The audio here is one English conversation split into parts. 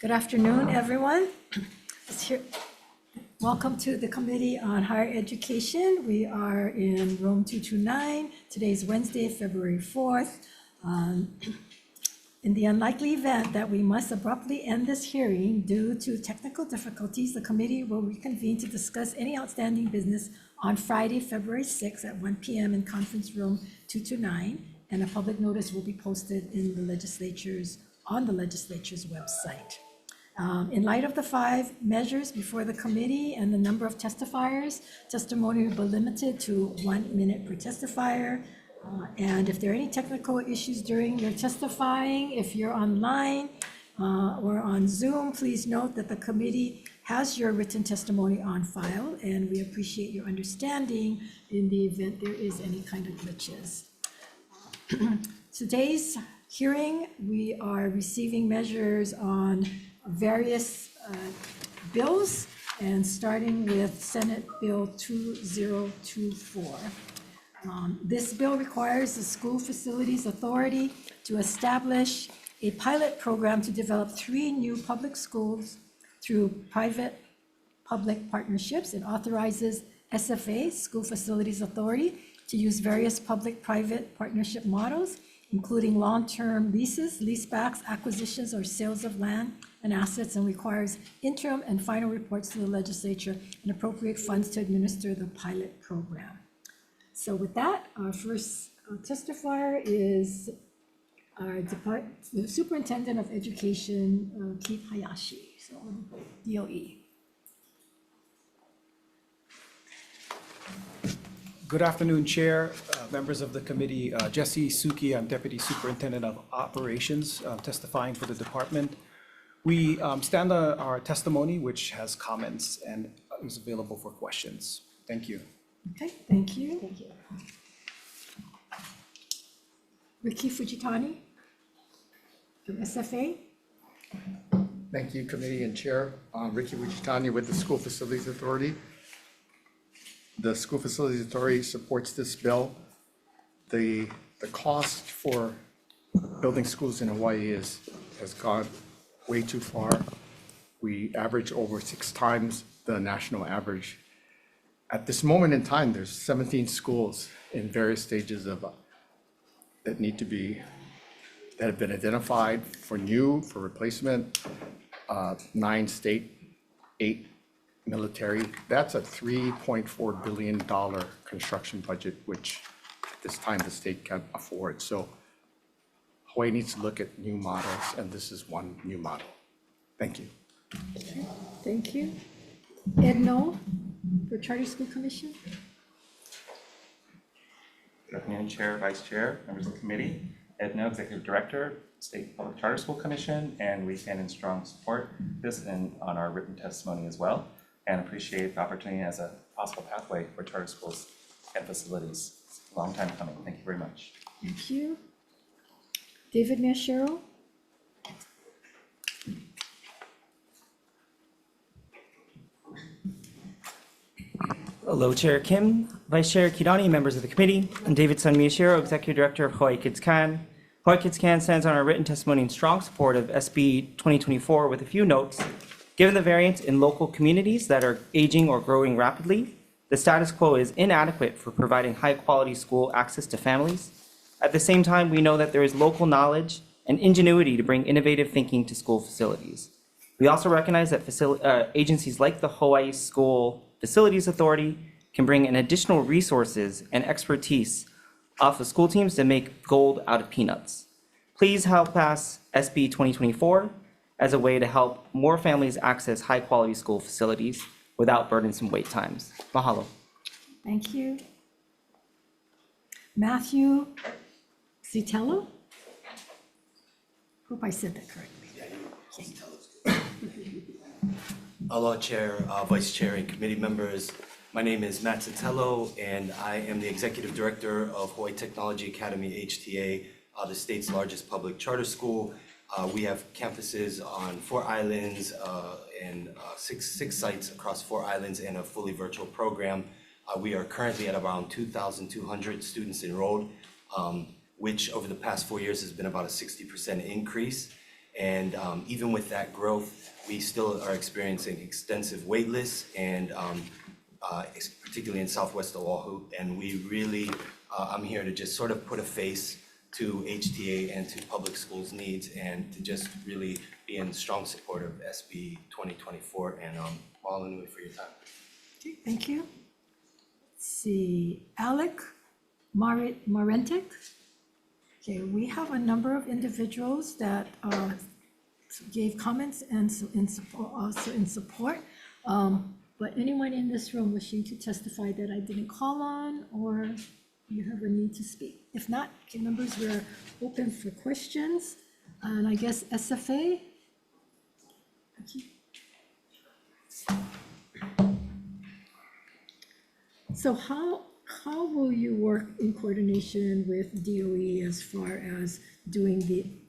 Good afternoon, everyone. Welcome to the Committee on Higher Education. We are in room 229. Today's Wednesday, February 4th. In the unlikely event that we must abruptly end this hearing due to technical difficulties, the committee will reconvene to discuss any outstanding business on Friday, February 6th at 1 p.m. in conference room 229, and a public notice will be posted on the legislature's website. In light of the 5 measures before the committee and the number of testifiers, testimony will be limited to 1 minute per testifier. And if there are any technical issues during your testifying, if you're online or on Zoom, please note that the committee has your written testimony on file, and we appreciate your understanding in the event there is any kind of glitches. Today's hearing, we are receiving measures on various bills, and starting with Senate Bill 2024. This bill requires the School Facilities Authority to establish a pilot program to develop 3 new public schools through private-public partnerships. It authorizes SFA, School Facilities Authority, to use various public-private partnership models, including long-term leases, leasebacks, acquisitions, or sales of land and assets, and requires interim and final reports to the legislature and appropriate funds to administer the pilot program. So with that, our first testifier is the Superintendent of Education, Keith Hayashi, so DOE. Good afternoon, Chair, members of the committee. Jesse Suki, I'm Deputy Superintendent of Operations, testifying for the department. We stand on our testimony, which has comments and is available for questions. Thank you. Okay, thank you. Thank you. Ricky Fujitani from SFA. Thank you, Committee and Chair. Ricky Fujitani with the School Facilities Authority. The School Facilities Authority supports this bill. The cost for building schools in Hawaii has gone way too far. We average over 6 times the national average. At this moment in time, there's 17 schools in various stages of that have been identified for replacement, 9 state, 8 military. That's a $3.4 billion construction budget, which at this time the state can't afford. So Hawaii needs to look at new models, and this is one new model. Thank you. Thank you. Ed Knoll for Charter School Commission. Good afternoon, Chair, Vice Chair, members of the committee. Ed Knoll, Executive Director, State Public Charter School Commission, and we stand in strong support of this and on our written testimony as well, and appreciate the opportunity as a possible pathway for charter schools and facilities. It's a long time coming. Thank you very much. Thank you. David Miyashiro. Hello, Chair Kim, Vice Chair Kidani, members of the committee. I'm David Sun Miyashiro, Executive Director of Hawaii Kids Can. Hawaii Kids Can stands on our written testimony in strong support of SB 2024 with a few notes. Given the variance in local communities that are aging or growing rapidly, the status quo is inadequate for providing high-quality school access to families. At the same time, we know that there is local knowledge and ingenuity to bring innovative thinking to school facilities. We also recognize that agencies like the Hawaii School Facilities Authority can bring in additional resources and expertise off of school teams to make gold out of peanuts. Please help pass SB 2024 as a way to help more families access high-quality school facilities without burdensome wait times. Mahalo. Thank you. Matthew Zitello. Hope I said that correctly. Aloha, Chair, Vice Chair, and committee members. My name is Matt Zitello, and I am the Executive Director of Hawaii Technology Academy, HTA, the state's largest public charter school. We have campuses on 4 islands and six sites across 4 islands and a fully virtual program. We are currently at around 2,200 students enrolled, which over the past 4 years has been about a 60% increase. And even with that growth, we still are experiencing extensive wait lists, and particularly in Southwest Oahu. And we really, I'm here to just sort of put a face to HTA and to public schools' needs, and to just really be in strong support of SB 2024. And Mahalunui for your time. Okay, thank you. Let's see, Alec Marentic. Okay, we have a number of individuals that gave comments and also in support. But anyone in this room wishing to testify that I didn't call on, or you have a need to speak? If not, okay, members, we're open for questions. And I guess SFA? Okay. So how will you work in coordination with DOE as far as doing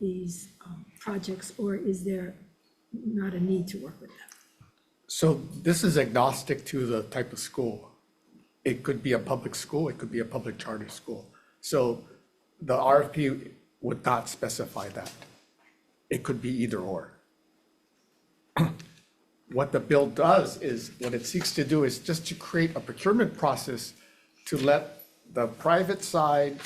these projects, or is there not a need to work with them? So this is agnostic to the type of school. It could be a public school, it could be a public charter school. So the RFP would not specify that. It could be either or. What the bill does is, what it seeks to do is just to create a procurement process to let the private side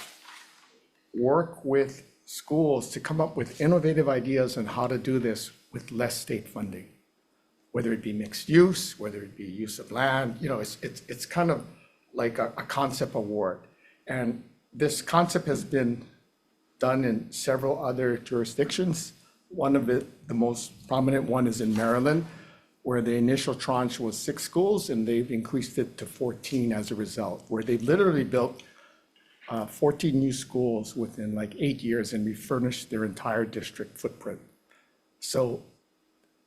work with schools to come up with innovative ideas on how to do this with less state funding. Whether it be mixed use, whether it be use of land, it's kind of like a concept award. And this concept has been done in several other jurisdictions. One of the most prominent one is in Maryland, where the initial tranche was 6 schools, and they've increased it to 14 as a result, where they've literally built 14 new schools within like 8 years and refurnished their entire district footprint. So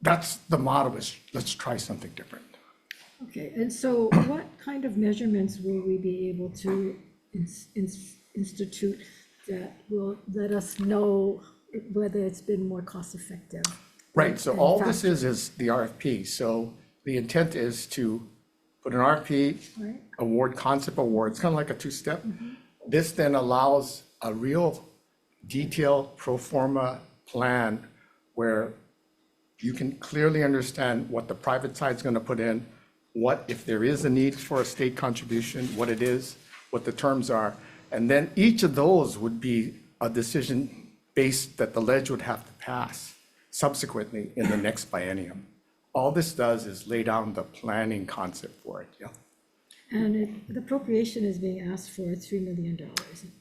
that's the model, is let's try something different. Okay, and so what kind of measurements will we be able to institute that will let us know whether it's been more cost effective? Right, so and all this faster? is the RFP. So the intent is to put an RFP, Right. award, concept award. It's kind of like a 2-step. This then allows a real detailed pro forma plan where you can clearly understand what the private side is going to put in, what, if there is a need for a state contribution, what it is, what the terms are. And then each of those would be a decision based that the ledge would have to pass subsequently in the next biennium. All this does is lay down the planning concept for it, yeah. And the appropriation is being asked for $3 million.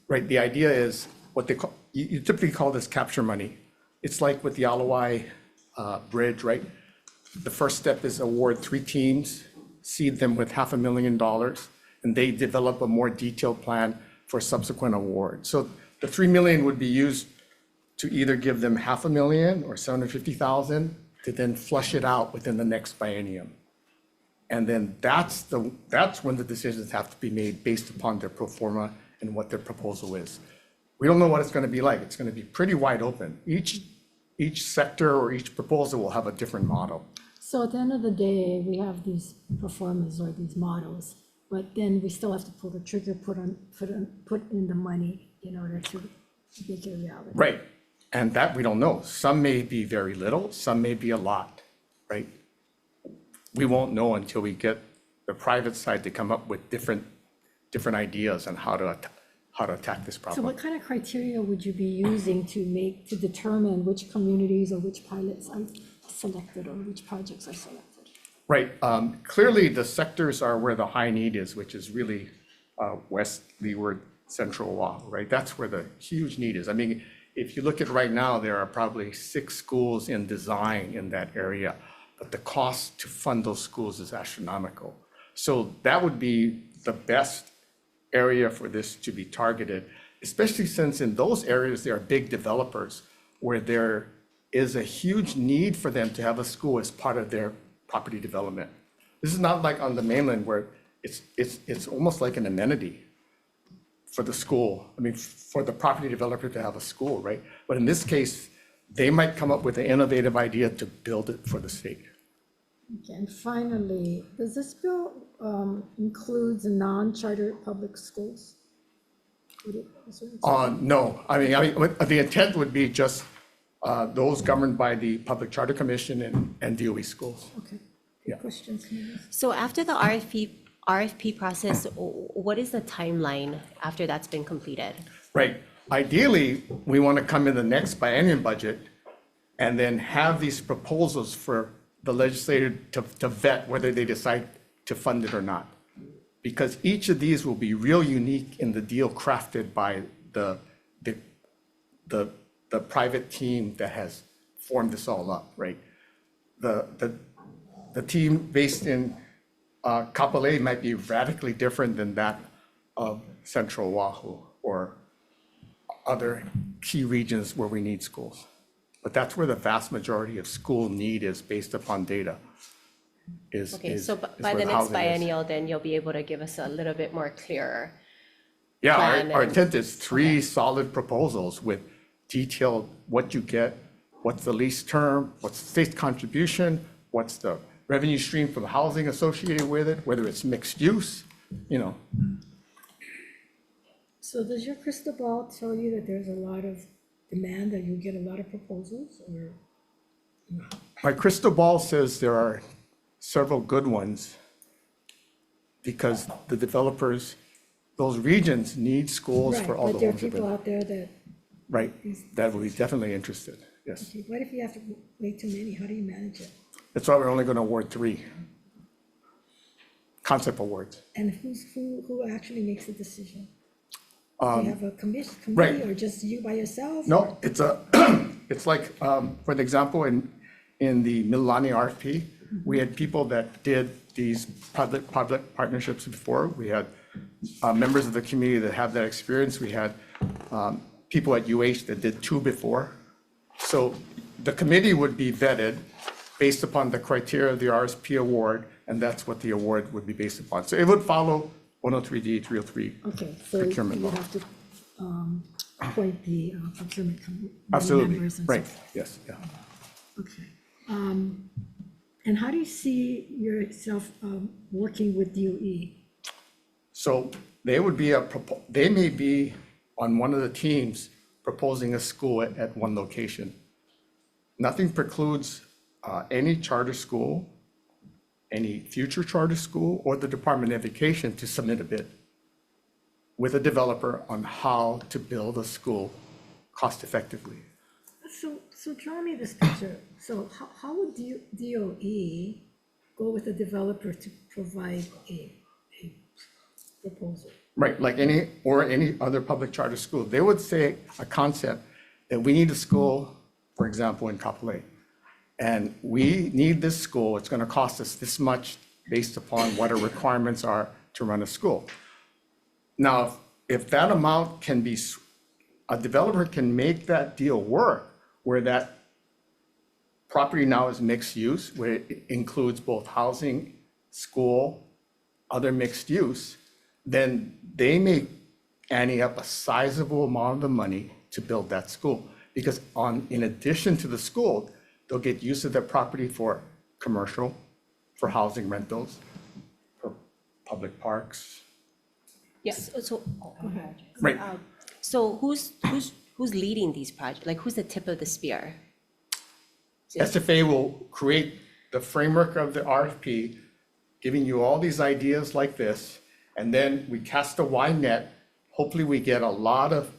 Right, the idea is what they call, you typically call this capture money. It's like with the Hawai'i bridge, right? The first step is award 3 teams, seed them with $500,000, and they develop a more detailed plan for subsequent award. So the 3 million would be used to either give them $500,000 or $750,000 to then flush it out within the next biennium. And then that's when the decisions have to be made based upon their pro forma and what their proposal is. We don't know what it's going to be like. It's going to be pretty wide open. Each sector or each proposal will have a different model. So at the end of the day, we have these performers or these models, but then we still have to pull the trigger, put in the money in order to make it a reality. Right, and that we don't know. Some may be very little, some may be a lot, right? We won't know until we get the private side to come up with different ideas on how to attack this So problem. what kind of criteria would you be using to determine which communities or which pilots are selected or which projects are selected? Right, clearly the sectors are where the high need is, which is really west, leeward, central Oahu, right? That's where the huge need is. I mean, if you look at right now, there are probably 6 schools in design in that area, but the cost to fund those schools is astronomical. So that would be the best area for this to be targeted, especially since in those areas, there are big developers where there is a huge need for them to have a school as part of their property development. This is not like on the mainland where it's almost like an amenity for the school. I mean, for the property developer to have a school, right? But in this case, they might come up with an innovative idea to build it for the state. Okay, and finally, does this bill includes non-charter public schools? Would it- is there- No, I mean, the intent would be just Those governed by the Public Charter Commission and DOE schools. Okay. Yeah. Questions, committee? So after the RFP process, what is the timeline after that's been completed? Right. Ideally, we want to come in the next biennium budget and then have these proposals for the legislature to vet whether they decide to fund it or not. Because each of these will be real unique in the deal crafted by the private team that has formed this all up, right? The team based in Kapolei might be radically different than that of Central Oahu or other key regions where we need schools. But that's where the vast majority of school need is based upon data. Okay, so by where the next housing is. biennial, then you'll be able to give us a little bit more clearer. Yeah, plan our and- intent is three solid proposals with detailed what you get, what's the lease term, what's the state contribution, what's the revenue stream for the housing associated with it, whether it's mixed use, you know. So does your crystal ball tell you that there's a lot of demand, that you'll get a lot of proposals, or? My crystal ball says there are several good ones because the developers, those regions need schools Right, for all the but there are homes. they've people been- out there that, Right, that will be definitely interested, yes. okay, what if you have to wait too many? How do you manage it? That's why we're only going to award 3 concept awards. And who actually makes the decision? Do you have a right. committee, or just you by yourself? No, it's it's like, for example, in the Mililani RFP, we had people that did these public partnerships before. We had members of the community that have that experience. We had people at UH that did 2 before. So the committee would be vetted based upon the criteria of the RSP award, and that's what the award would be based upon. So it would follow 103D, 303 Okay, so procurement you law. have to appoint the procurement Absolutely, members and so right, forth. yes, yeah. Okay. And how do you see yourself working with DOE? So they would be they may be on one of the teams proposing a school at one location. Nothing precludes any charter school, any future charter school, or the Department of Education to submit a bid with a developer on how to build a school cost effectively. So draw me this picture. So how would DOE go with a developer to provide a proposal? Right, like any other public charter school, they would say a concept that we need a school, for example, in Kapolei. And we need this school, it's gonna cost us this much based upon what our requirements are to run a school. Now, if that amount can be, a developer can make that deal work, where that property now is mixed use, where it includes both housing, school, other mixed use, then they may ante up a sizable amount of the money to build that school. Because in addition to the school, they'll get use of their property for commercial, for housing rentals, for public parks. Yes, Right. so who's leading these projects? Like, who's the tip of the spear? SFA will create the framework of the RFP, giving you all these ideas like this, and then we cast a wide net. Hopefully, we get a lot of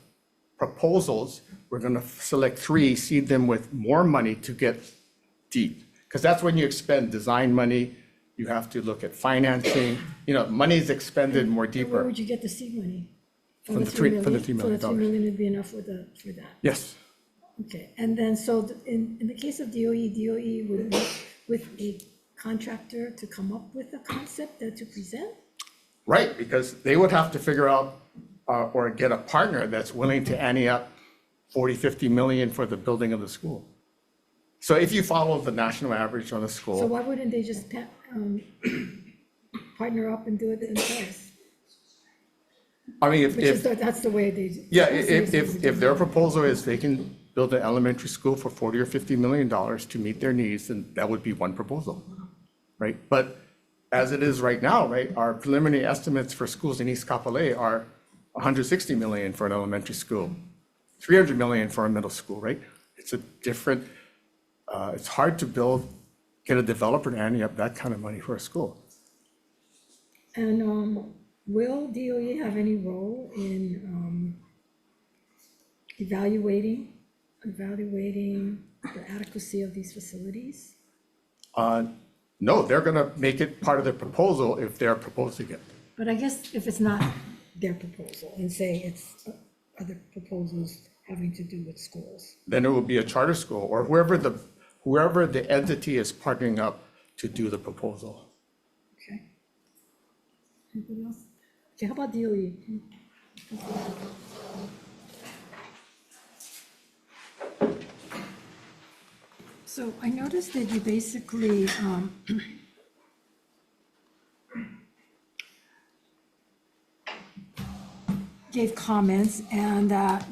proposals. We're going to select 3, seed them with more money to get deep. Because that's when you expend design money, you have to look at financing, money is expended more Where deeper. would you get the seed money? From the $3 So the million. $3 million would be enough for that? Yes, Okay, and then, so in the case of DOE would work with a contractor to come up with a concept to present? right, because they would have to figure out or get a partner that's willing to ante up 40, 50 million for the building of the school. So if you follow the national average on a So school, why wouldn't they just partner up and do it themselves? I mean, Which is, that's the way they. yeah, that's the way they if do their it. proposal is they can build an elementary school for 40 or 50 million dollars to meet their needs, then that would be one proposal, right? But as it is right now, right, our preliminary estimates for schools in East Kapolei are 160 million for an elementary school, 300 million for a middle school, right? It's a different, it's hard to get a developer to ante up that kind of money for a school. And will DOE have any role in evaluating the adequacy of these facilities? No, they're gonna make it part of their proposal if they're proposing it. But I guess if it's not their proposal and say it's other proposals having to do with schools. Then it will be a charter school or whoever the entity is partnering up to do the proposal. Okay. Anybody else? Okay, how about DOE? So I noticed that you basically gave comments and that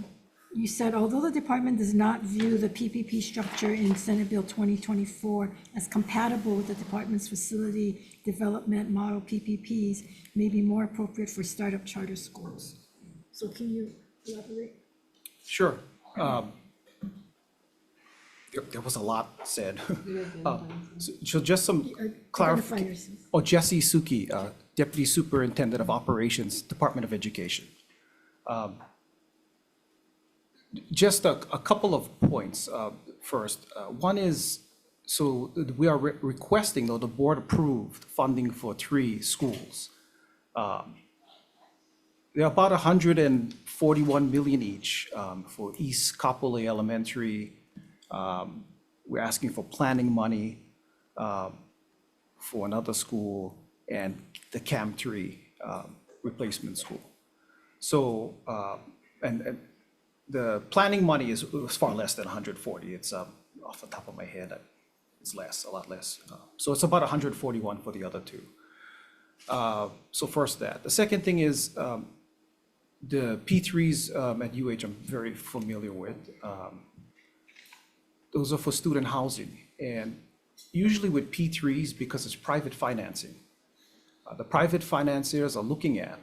you said, although the department does not view the PPP structure in Senate Bill 2024 as compatible with the department's facility development model, PPPs may be more appropriate for startup charter schools. So can you elaborate? Sure. There was a lot said. So just some Identify clarification. yourself. Oh, Jesse Suki, Deputy Superintendent of Operations, Department of Education. Just a couple of points first. One is, so we are requesting, though, the board approved funding for 3 schools. They're about 141 million each for East Kapolei Elementary. We're asking for planning money for another school and the CAM 3 replacement school. So, and the planning money is far less than 140. It's off the top of my head, it's less, a lot less. So it's about 141 for the other 2. So first that. The second thing is the P3s at UH I'm very familiar with. Those are for student housing. And usually with P3s, because it's private financing, the private financiers are looking at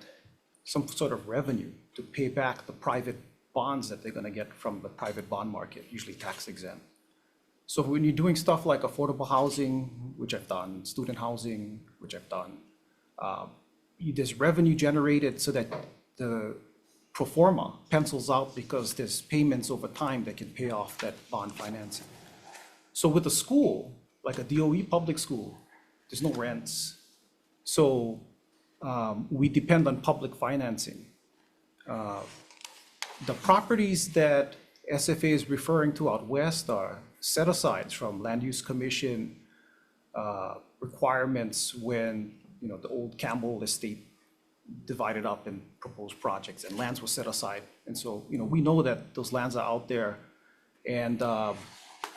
some sort of revenue to pay back the private bonds that they're gonna get from the private bond market, usually tax exempt. So when you're doing stuff like affordable housing, which I've done, student housing, which I've done, there's revenue generated so that the pro forma pencils out because there's payments over time that can pay off that bond financing. So with a school, like a DOE public school, there's no rents. So we depend on public financing. The properties that SFA is referring to out west are set-asides from Land Use Commission requirements when, the old Campbell estate divided up in proposed projects and lands were set aside. And so, we know that those lands are out there. And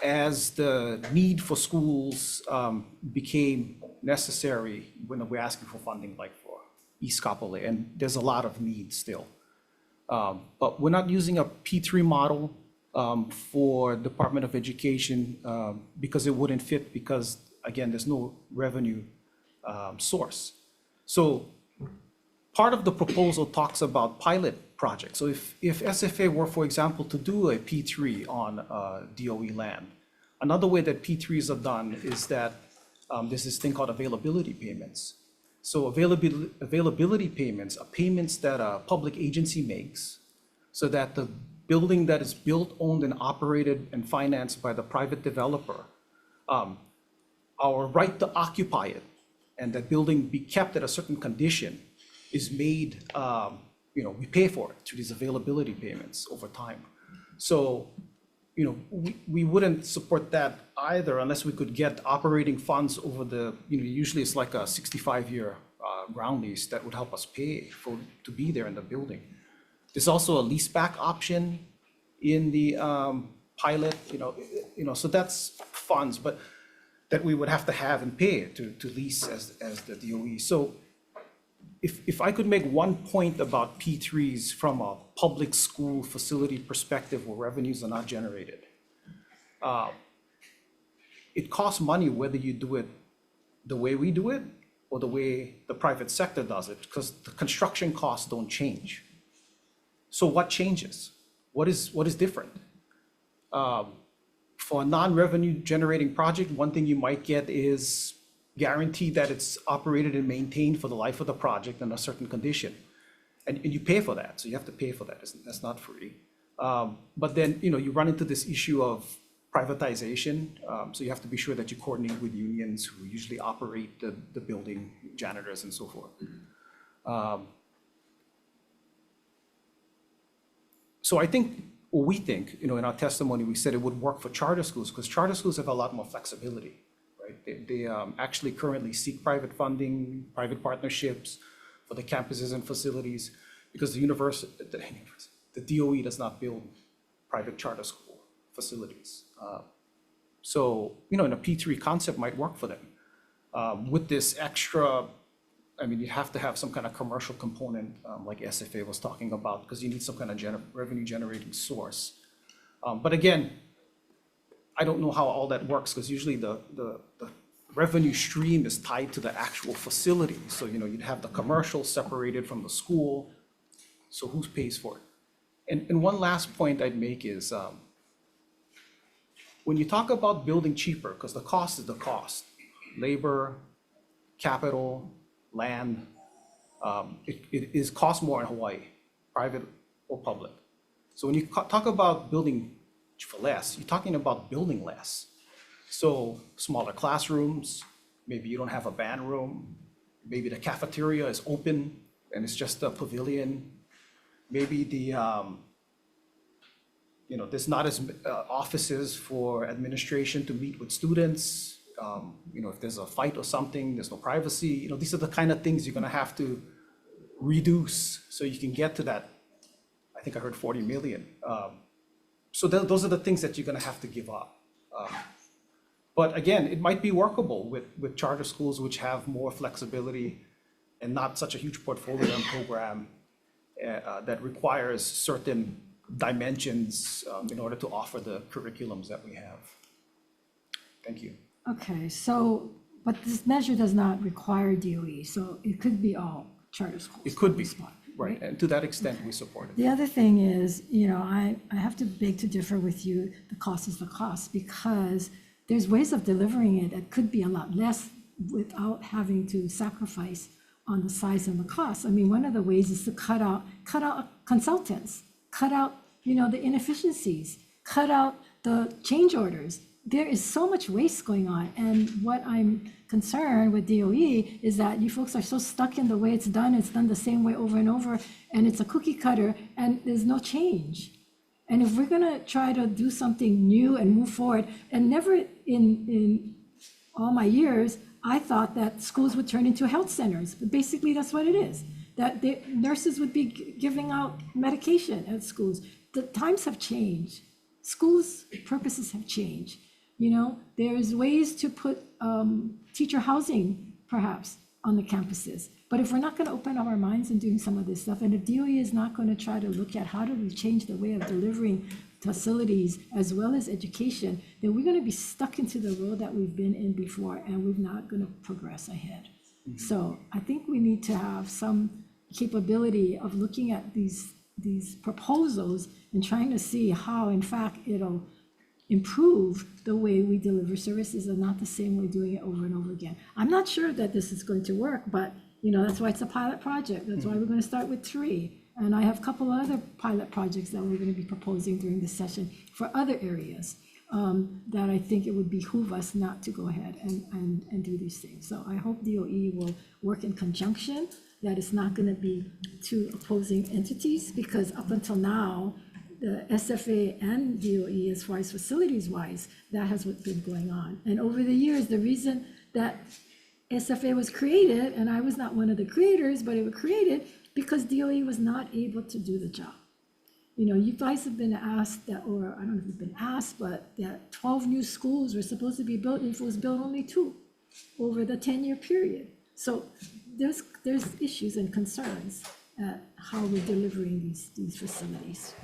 as the need for schools became necessary, when we're asking for funding like for East Kapolei, and there's a lot of need still. But we're not using a P3 model for Department of Education because it wouldn't fit because, again, there's no revenue source. So part of the proposal talks about pilot projects. So if SFA were, for example, to do a P3 on DOE land, another way that P3s are done is that there's this thing called availability payments. So availability payments are payments that a public agency makes so that the building that is built, owned, and operated and financed by the private developer, our right to occupy it and that building be kept at a certain condition is made, we pay for it through these availability payments over time. So, we wouldn't support that either unless we could get operating funds over the, usually it's like a 65-year ground lease that would help us pay to be there in the building. There's also a leaseback option in the pilot, so that's funds, but that we would have to have and pay to lease as the DOE. So if I could make one point about P3s from a public school facility perspective where revenues are not generated, it costs money whether you do it the way we do it or the way the private sector does it, because the construction costs don't change. So what changes? What is different? For a non-revenue generating project, one thing you might get is guaranteed that it's operated and maintained for the life of the project in a certain condition. And you pay for that, so you have to pay for that. That's not free. But then, you run into this issue of privatization. So you have to be sure that you coordinate with unions who usually operate the building, janitors and so forth. So I think, or we think, in our testimony, we said it would work for charter schools because charter schools have a lot more flexibility, right? They actually currently seek private funding, private partnerships for the campuses and facilities because the DOE does not build private charter school facilities. So, in a P3 concept might work for them. With this extra, you have to have some kind of commercial component, like SFA was talking about, because you need some kind of revenue generating source. But again, I don't know how all that works, because usually the revenue stream is tied to the actual facility. So, you'd have the commercial separated from the school. So who pays for it? And one last point I'd make is, when you talk about building cheaper, because the cost is the cost, labor, capital, land, it costs more in Hawaii, private or public. So when you talk about building for less, you're talking about building less. So smaller classrooms, maybe you don't have a band room, maybe the cafeteria is open and it's just a pavilion. Maybe there's not as offices for administration to meet with students. If there's a fight or something, there's no privacy. These are the kind of things you're going to have to reduce so you can get to that. I think I heard 40 million. So those are the things that you're going to have to give up. But again, it might be workable with charter schools, which have more flexibility and not such a huge portfolio and program that requires certain dimensions in order to offer the curriculums that we have. Thank you. Okay, so, but this measure does not require DOE, so it could be all charter schools. It could on be, the spot, right, and to that extent, we support it. The other thing is, I have to beg to differ with you, the cost is the cost, because there's ways of delivering it that could be a lot less without having to sacrifice on the size and the cost. One of the ways is to cut out consultants, cut out, the inefficiencies, cut out the change orders. There is so much waste going on. And what I'm concerned with DOE is that you folks are so stuck in the way it's done the same way over and over, and it's a cookie cutter, and there's no change. And if we're gonna try to do something new and move forward, and never in all my years, I thought that schools would turn into health centers, but basically that's what it is. That the nurses would be giving out medication at schools. The times have changed. Schools' purposes have changed. There's ways to put teacher housing, perhaps, on the campuses. But if we're not going to open up our minds and doing some of this stuff, and if DOE is not going to try to look at how do we change the way of delivering facilities as well as education, then we're going to be stuck into the road that we've been in before, and we're not going to progress ahead. Mm-hmm. So I think we need to have some capability of looking at these proposals and trying to see how, in fact, it'll improve the way we deliver services and not the same way doing it over and over again. I'm not sure that this is going to work, but that's why it's a pilot project. That's why we're going to start with 3. And I have a couple of other pilot projects that we're going to be proposing during this session for other areas that I think it would behoove us not to go ahead and do these things. So I hope DOE will work in conjunction, that it's not going to be 2 opposing entities, because up until now, the SFA and DOE, as far as facilities-wise, that has what's been going on. And over the years, the reason that SFA was created, and I was not one of the creators, but it was created because DOE was not able to do the job. You guys have been asked that, or I don't know if you've been asked, but that 12 new schools were supposed to be built, and it was built only 2 over the 10-year period. So there's issues and concerns at how we're delivering these facilities.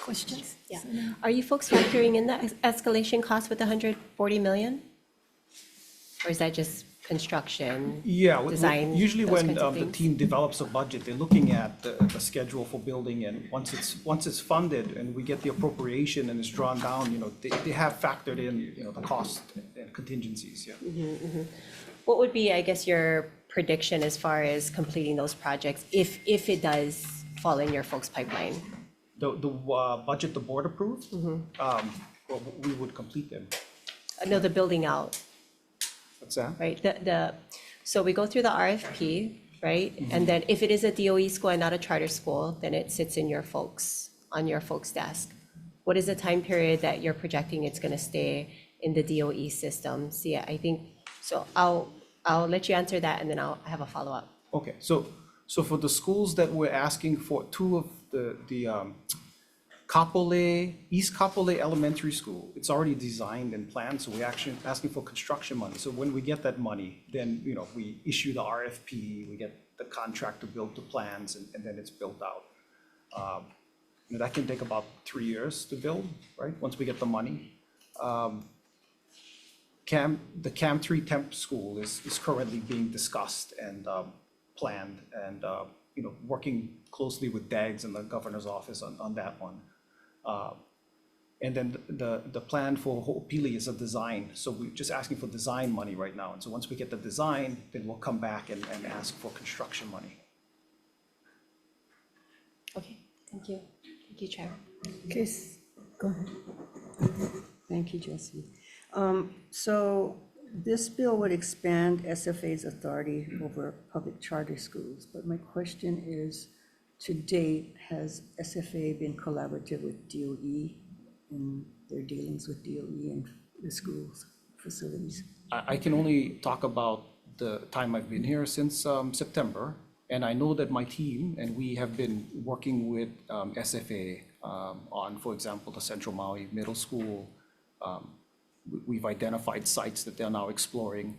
Questions? Yeah. Are you folks factoring in the escalation cost with the 140 million? Or is that just construction? Yeah, Design, usually those when kinds of the things? team develops a budget, they're looking at the schedule for building, and once it's funded and we get the appropriation and it's drawn down, they have factored in, the cost and contingencies, yeah. What would be, I guess, your prediction as far as completing those projects if it does fall in your folks' pipeline? The budget the board approved, well, we would complete them. No, the building out, What's that? right? So we go through the RFP, right? And then if it is a DOE school and not a charter school, then it sits in on your folks' desk. What is the time period that you're projecting it's gonna stay in the DOE system? See, I think, so I'll let you answer that and then I'll have a follow-up. Okay, so for the schools that we're asking for, two of the Kapolei, East Kapolei Elementary School, it's already designed and planned, so we're actually asking for construction money. So when we get that money, then, we issue the RFP, we get the contract to build the plans, and then it's built out. That can take about 3 years to build, right, once we get the money. The CAM 3 temp school is currently being discussed and planned, and working closely with DAGS and the governor's office on that one. And then the plan for Ho'opili is a design, so we're just asking for design money right now. And so once we get the design, then we'll come back and ask for construction money. Okay, thank you. Thank you, Chair. Okay, go ahead. Thank you, Jessie. So this bill would expand SFA's authority over public charter schools, but my question is, to date, has SFA been collaborative with DOE in their dealings with DOE and the schools facilities? I can only talk about the time I've been here since September, and I know that my team and we have been working with SFA on, for example, the Central Maui Middle School. We've identified sites that they're now exploring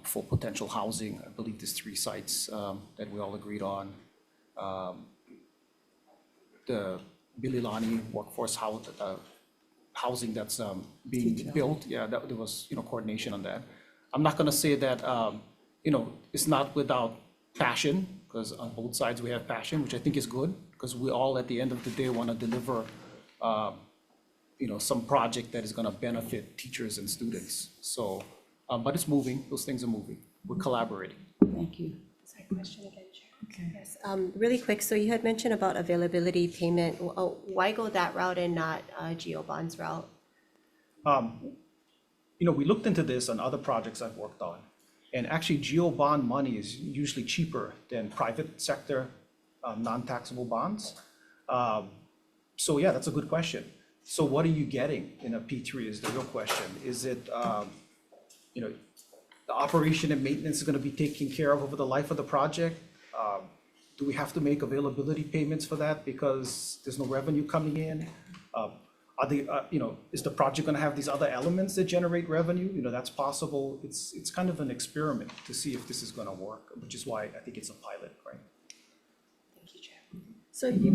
for potential housing. I believe there's 3 sites that we all agreed on. The Bililani workforce housing that's being built, yeah, there was coordination on that. I'm not going to say that it's not without passion, because on both sides we have passion, which I think is good, because we all at the end of the day want to deliver some project that is going to benefit teachers and students. So, but it's moving. Those things are moving. We're collaborating. Thank you. Sorry, question again, Chair. Okay. Yes, really quick, so you had mentioned about availability payment. Why go that route and not Geo Bonds route? We looked into this on other projects I've worked on, and actually geo bond money is usually cheaper than private sector non-taxable bonds. So yeah, that's a good question. So what are you getting in a P3 is the real question. Is it, the operation and maintenance is going to be taken care of over the life of the project? Do we have to make availability payments for that because there's no revenue coming in? Is the project going to have these other elements that generate revenue? That's possible. It's kind of an experiment to see if this is going to work, which is why I think it's a pilot, right? Thank you, Chair. So you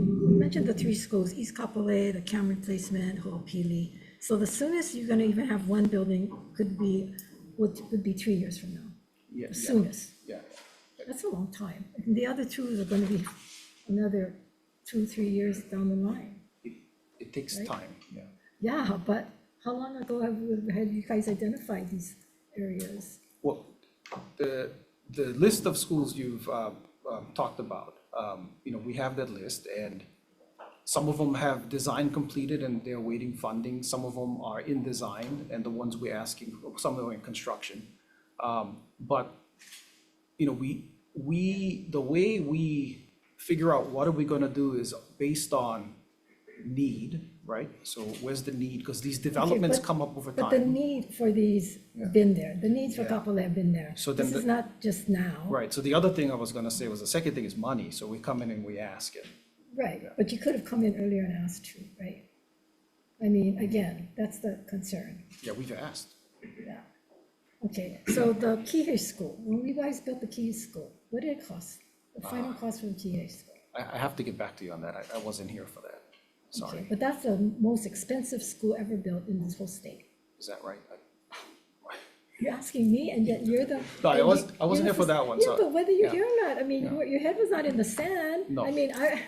mentioned the 3 schools, East Kapolei, the CAM replacement, Ho'opili. So the soonest you're going to even have one building would be 3 years from now, Yeah, the soonest. Yeah. That's a long time. And the other 2 are going to be another 2-3 years down the line. It takes Right. time, yeah. Yeah, but how long ago have you guys identified these areas? Well, the list of schools you've talked about, we have that list, and some of them have design completed and they're awaiting funding. Some of them are in design, and the ones we're asking, some of them are in construction. But the way we figure out what are we going to do is based on need, right? So where's the need? Because these developments but- come up over But the time. need for these have been there. The needs for Kapolei have been there. So then This is the- not just now. Right, so the other thing I was going to say was the second thing is money. So we come in and we ask it. Right, but you could have come in earlier and asked to, right? I mean, again, that's the concern. Yeah, we've asked. Yeah. Okay, so the Kihei School, when you guys built the Kihei School, what did it cost? The final cost for the Kihei School? I have to get back to you on that. I wasn't here for that. Okay, Sorry. but that's the most expensive school ever built in this whole state. Is that right? You're asking me, and yet you're the. No, I and wasn't you're here the for that one, Yeah, so, but whether you're yeah. here or not, I mean, your head was not in the sand. No. I mean, I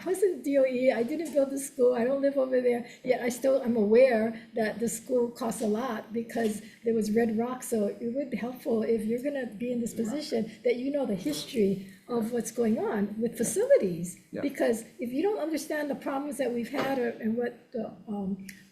wasn't DOE, I didn't build the school, I don't live over there, yet I'm aware that the school costs a lot because there was red rock, so it would be helpful if you're gonna be in this position, that you know the history of what's going on with facilities. Yeah. Because if you don't understand the problems that we've had and what the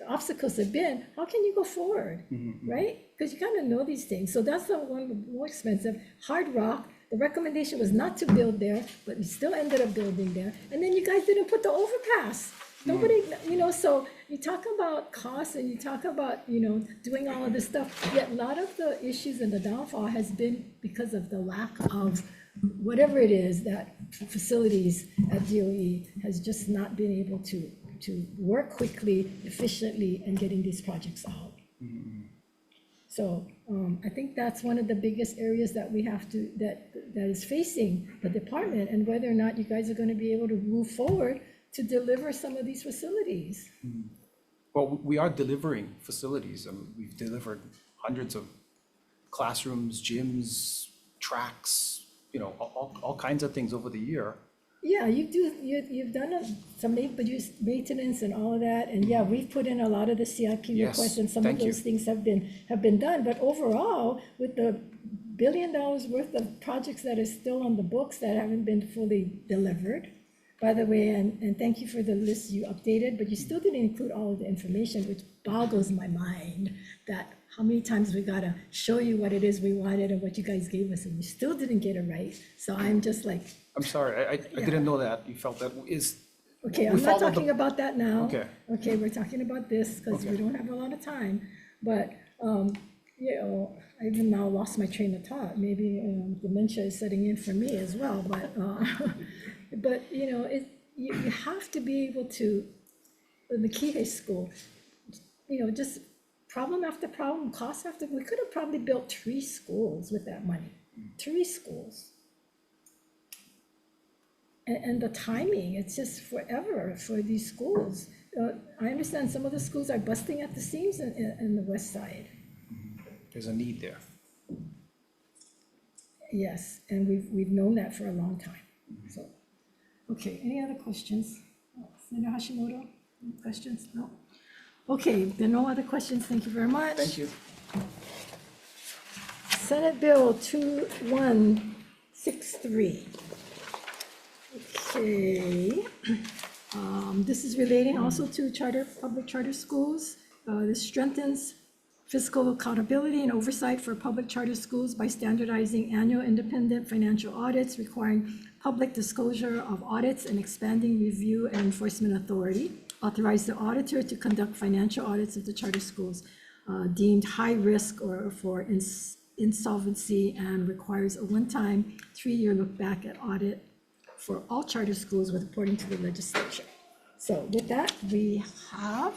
obstacles have been, how can you go forward, right? Because you gotta know these things. So that's the one more expensive. Hard Rock, the recommendation was not to build there, but we still ended up building there. And then you guys didn't put the overpass. Nobody, so you talk about costs and you talk about, doing all of this stuff, yet a lot of the issues and the downfall has been because of the lack of whatever it is that facilities at DOE has just not been able to work quickly, efficiently, and getting these projects out. So I think that's one of the biggest areas that we have to, that is facing the department, and whether or not you guys are going to be able to move forward to deliver some of these facilities. Well, we are delivering facilities. We've delivered hundreds of classrooms, gyms, tracks, all kinds of things over the year. Yeah, you've done some maintenance and all of that, and yeah, we've put in a lot of the CIP Yes, requests, and some of thank you. those things have been done, but overall, with the $1 billion worth of projects that are still on the books that haven't been fully delivered, by the way, and thank you for the list you updated, but you still didn't include all of the information, which boggles my mind, that how many times we gotta show you what it is we wanted and what you guys gave us, and you still didn't get it right. So I'm just like, I'm sorry, I didn't know that. You felt that is, okay, We I'm not followed the- talking about that now. Okay. Okay, we're talking about this because we Okay. don't have a lot of time. But, I even now lost my train of thought. Maybe dementia is setting in for me as well, but, you have to be able to, in the Kihei School, just problem after problem, cost after, we could have probably built 3 schools with that money. 3 schools. And the timing, it's just forever for these schools. I understand some of the schools are busting at the seams in the west side. there's a need there. Yes, and we've known that for a long time, so. Okay, any other questions? Senator Hashimoto, any questions? No? Okay, there are no other questions, thank you very much. Thank you. Senate Bill 2163. Okay, this is relating also to public charter schools. This strengthens fiscal accountability and oversight for public charter schools by standardizing annual independent financial audits, requiring public disclosure of audits, and expanding review and enforcement authority. Authorize the auditor to conduct financial audits of the charter schools deemed high risk or for insolvency, and requires a one-time 3-year look back at audit for all charter schools with reporting to the legislature. So with that, we have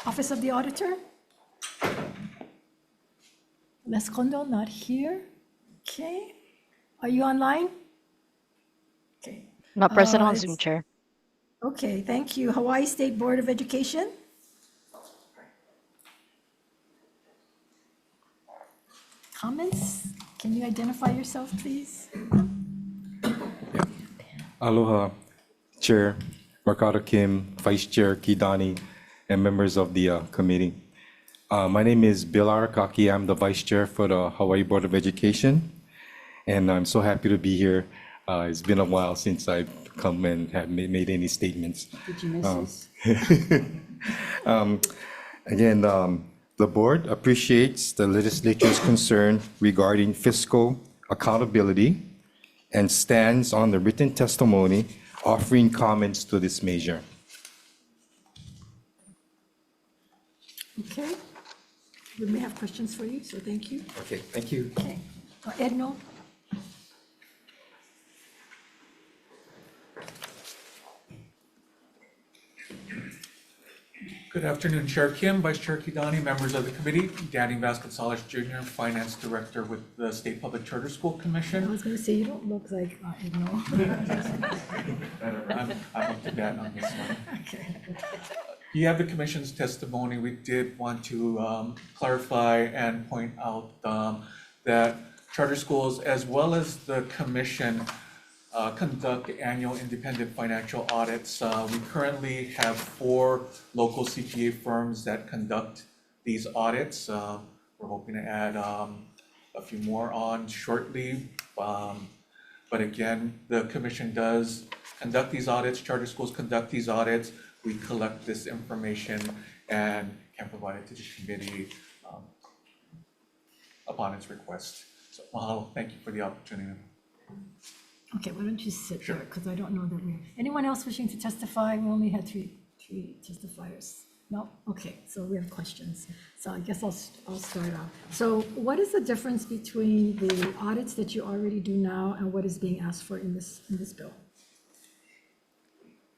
Office of the Auditor. Les Kondo, not here. Okay. Are you online? Okay. Not present on it's- Zoom, Chair. Okay, thank you. Hawaii State Board of Education. Comments? Can you identify yourself, please? Aloha, Chair Mercado Kim, Vice Chair Kidani, and members of the committee. My name is Bill Arakaki. I'm the Vice Chair for the Hawaii Board of Education, and I'm so happy to be here. It's been a while since I've come and have made any statements. Did you miss us? Again, the board appreciates the legislature's concern regarding fiscal accountability and stands on the written testimony offering comments to this measure. Okay. We may have questions for you, so thank you. Okay, thank you. Okay. Edno? Good afternoon, Chair Kim, Vice Chair Kidani, members of the committee. Danny Vasconcelos Jr., Finance Director with the State Public Charter School I Commission. was gonna say, you don't look like Edno. I'm up to bat on this one. Okay. You have the commission's testimony. We did want to clarify and point out that charter schools, as well as the commission, conduct annual independent financial audits. We currently have 4 local CPA firms that conduct these audits. We're hoping to add a few more on shortly. But again, the commission does conduct these audits, charter schools conduct these audits. We collect this information and can provide it to the committee upon its request. So Mahalo, thank you for the opportunity. Okay, why don't you sit there, because I don't know that we, anyone else wishing to testify? We only had three testifiers. No? Okay, so we have questions. So I guess I'll start off. So what is the difference between the audits that you already do now and what is being asked for in this bill?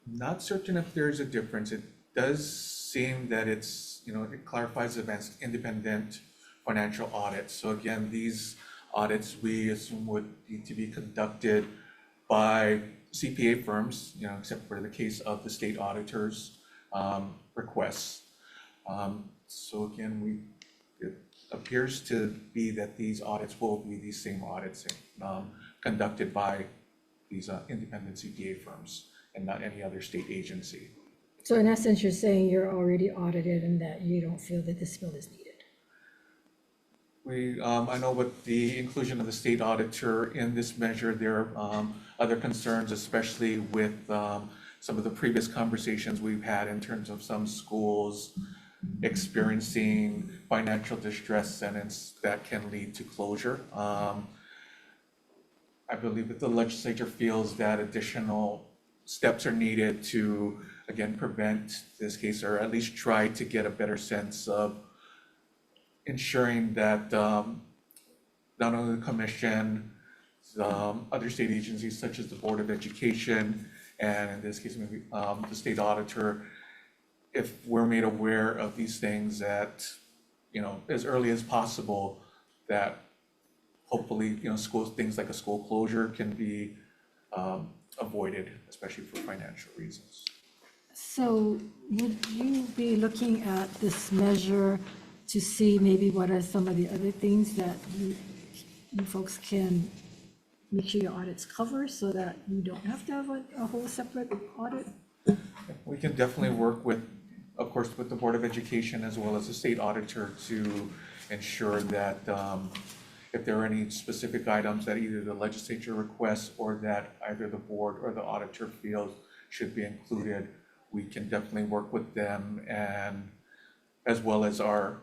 Not certain if there's a difference. It does seem that it's, it clarifies advanced independent financial audits. So again, these audits we assume would need to be conducted by CPA firms, except for the case of the state auditor's requests. So again, it appears to be that these audits will be these same audits conducted by these independent CPA firms and not any other state agency. So in essence, you're saying you're already audited and that you don't feel that this bill is needed? I know with the inclusion of the state auditor in this measure, there are other concerns, especially with some of the previous conversations we've had in terms of some schools experiencing financial distress sentence that can lead to closure. I believe that the legislature feels that additional steps are needed to, again, prevent this case, or at least try to get a better sense of ensuring that not only the commission, other state agencies such as the Board of Education, and in this case, maybe the state auditor, if we're made aware of these things that, as early as possible, that hopefully, things like a school closure can be avoided, especially for financial reasons. So would you be looking at this measure to see maybe what are some of the other things that you folks can make sure your audits cover so that you don't have to have a whole separate audit? We can definitely work with, of course, with the Board of Education as well as the state auditor to ensure that if there are any specific items that either the legislature requests or that either the board or the auditor feels should be included, we can definitely work with them, and as well as our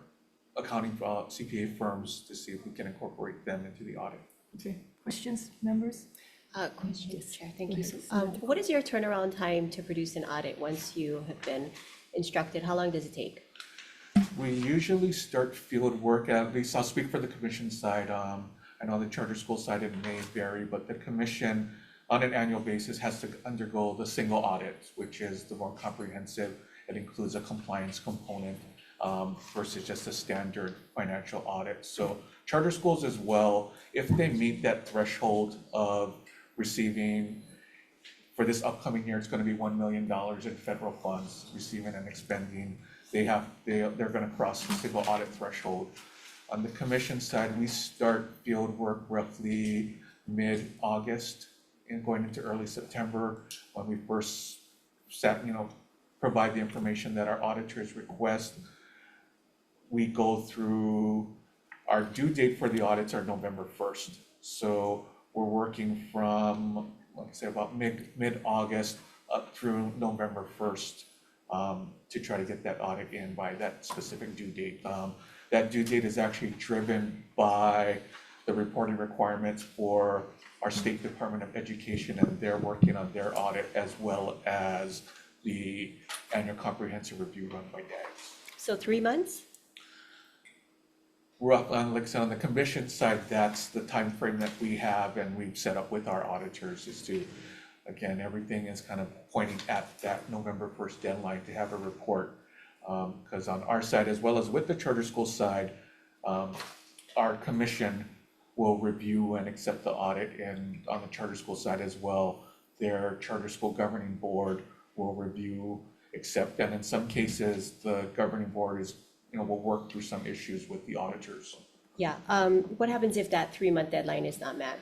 accounting CPA firms to see if we can incorporate them into the audit. Okay, questions, members? Question, Chair, thank you. What is your turnaround time to produce an audit once you have been instructed? How long does it take? We usually start field work, at least I'll speak for the commission side. I know the charter school side, it may vary, but the commission on an annual basis has to undergo the single audit, which is the more comprehensive. It includes a compliance component versus just a standard financial audit. So charter schools as well, if they meet that threshold of receiving, for this upcoming year, it's going to be $1 million in federal funds, receiving and expending. They're going to cross the single audit threshold. On the commission side, we start field work roughly mid-August and going into early September when we first provide the information that our auditors request. We go through, our due date for the audits are November 1st. So we're working from, like I say, about mid-August up through November 1st to try to get that audit in by that specific due date. That due date is actually driven by the reporting requirements for our State Department of Education, and they're working on their audit as well as the annual comprehensive review run by DAGS. So 3 months? Like I said, on the commission side, that's the time frame that we have and we've set up with our auditors is to, again, everything is kind of pointing at that November 1st deadline to have a report. Because on our side, as well as with the charter school side, our commission will review and accept the audit, and on the charter school side as well, their charter school governing board will review accept. And in some cases, the governing board is, will work through some issues with the auditors. Yeah, what happens if that 3-month deadline is not met?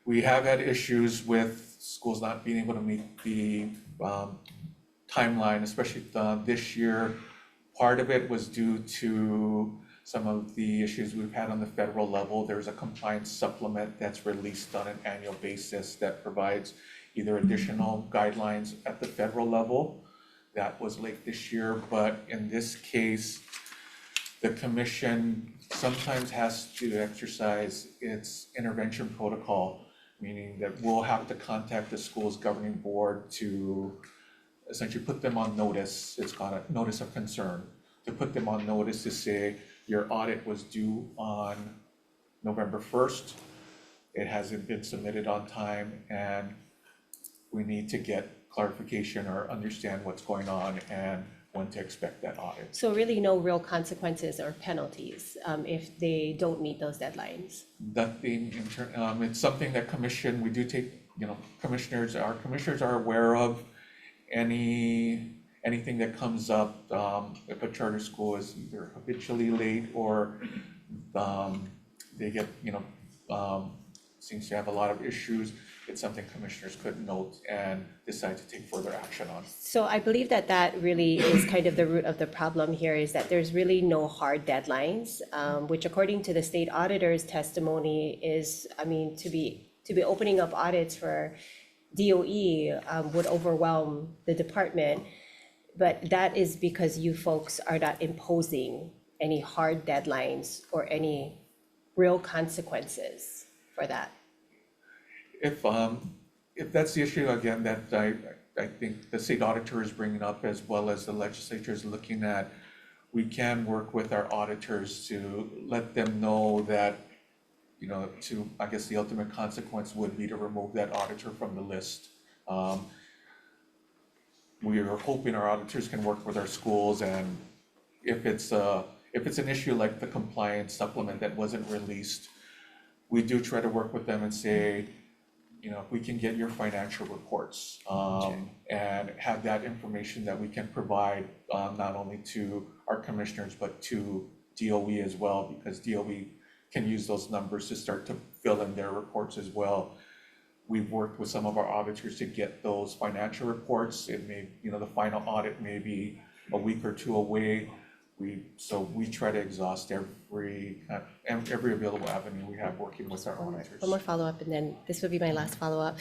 We have had issues with schools not being able to meet the timeline, especially this year. Part of it was due to some of the issues we've had on the federal level. There's a compliance supplement that's released on an annual basis that provides either additional guidelines at the federal level. That was late this year, but in this case, the commission sometimes has to exercise its intervention protocol, meaning that we'll have to contact the school's governing board to essentially put them on notice. It's called a notice of concern, to put them on notice to say, your audit was due on November 1st. It hasn't been submitted on time, and we need to get clarification or understand what's going on and when to expect that audit. So really no real consequences or penalties if they don't meet those deadlines? Nothing, it's something that we do take, our commissioners are aware of anything that comes up, if a charter school is either habitually late or they get, seems to have a lot of issues. It's something commissioners could note and decide to take further action on. So I believe that really is kind of the root of the problem here, is that there's really no hard deadlines, which according to the state auditor's testimony is, to be opening up audits for DOE would overwhelm the department. But that is because you folks are not imposing any hard deadlines or any real consequences for that. If that's the issue, again, that I think the state auditor is bringing up, as well as the legislature is looking at, we can work with our auditors to let them know that, I guess the ultimate consequence would be to remove that auditor from the list. We are hoping our auditors can work with our schools, and if it's an issue like the compliance supplement that wasn't released, we do try to work with them and say, if we can get your financial reports and have that information that we can provide not only to our commissioners but to DOE as well, because DOE can use those numbers to start to fill in their reports as well. We've worked with some of our auditors to get those financial reports. It may, the final audit may be a week or two away. So we try to exhaust every available avenue we have working with our auditors. One more follow-up, and then this would be my last follow-up.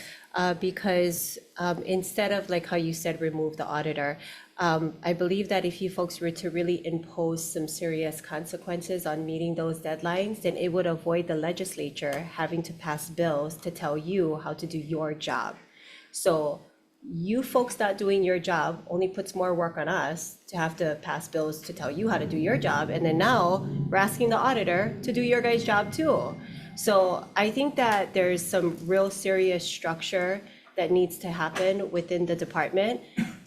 Because instead of, like how you said, remove the auditor, I believe that if you folks were to really impose some serious consequences on meeting those deadlines, then it would avoid the legislature having to pass bills to tell you how to do your job. So you folks not doing your job only puts more work on us to have to pass bills to tell you how to do your job. And then now we're asking the auditor to do your guys' job too. So I think that there's some real serious structure that needs to happen within the department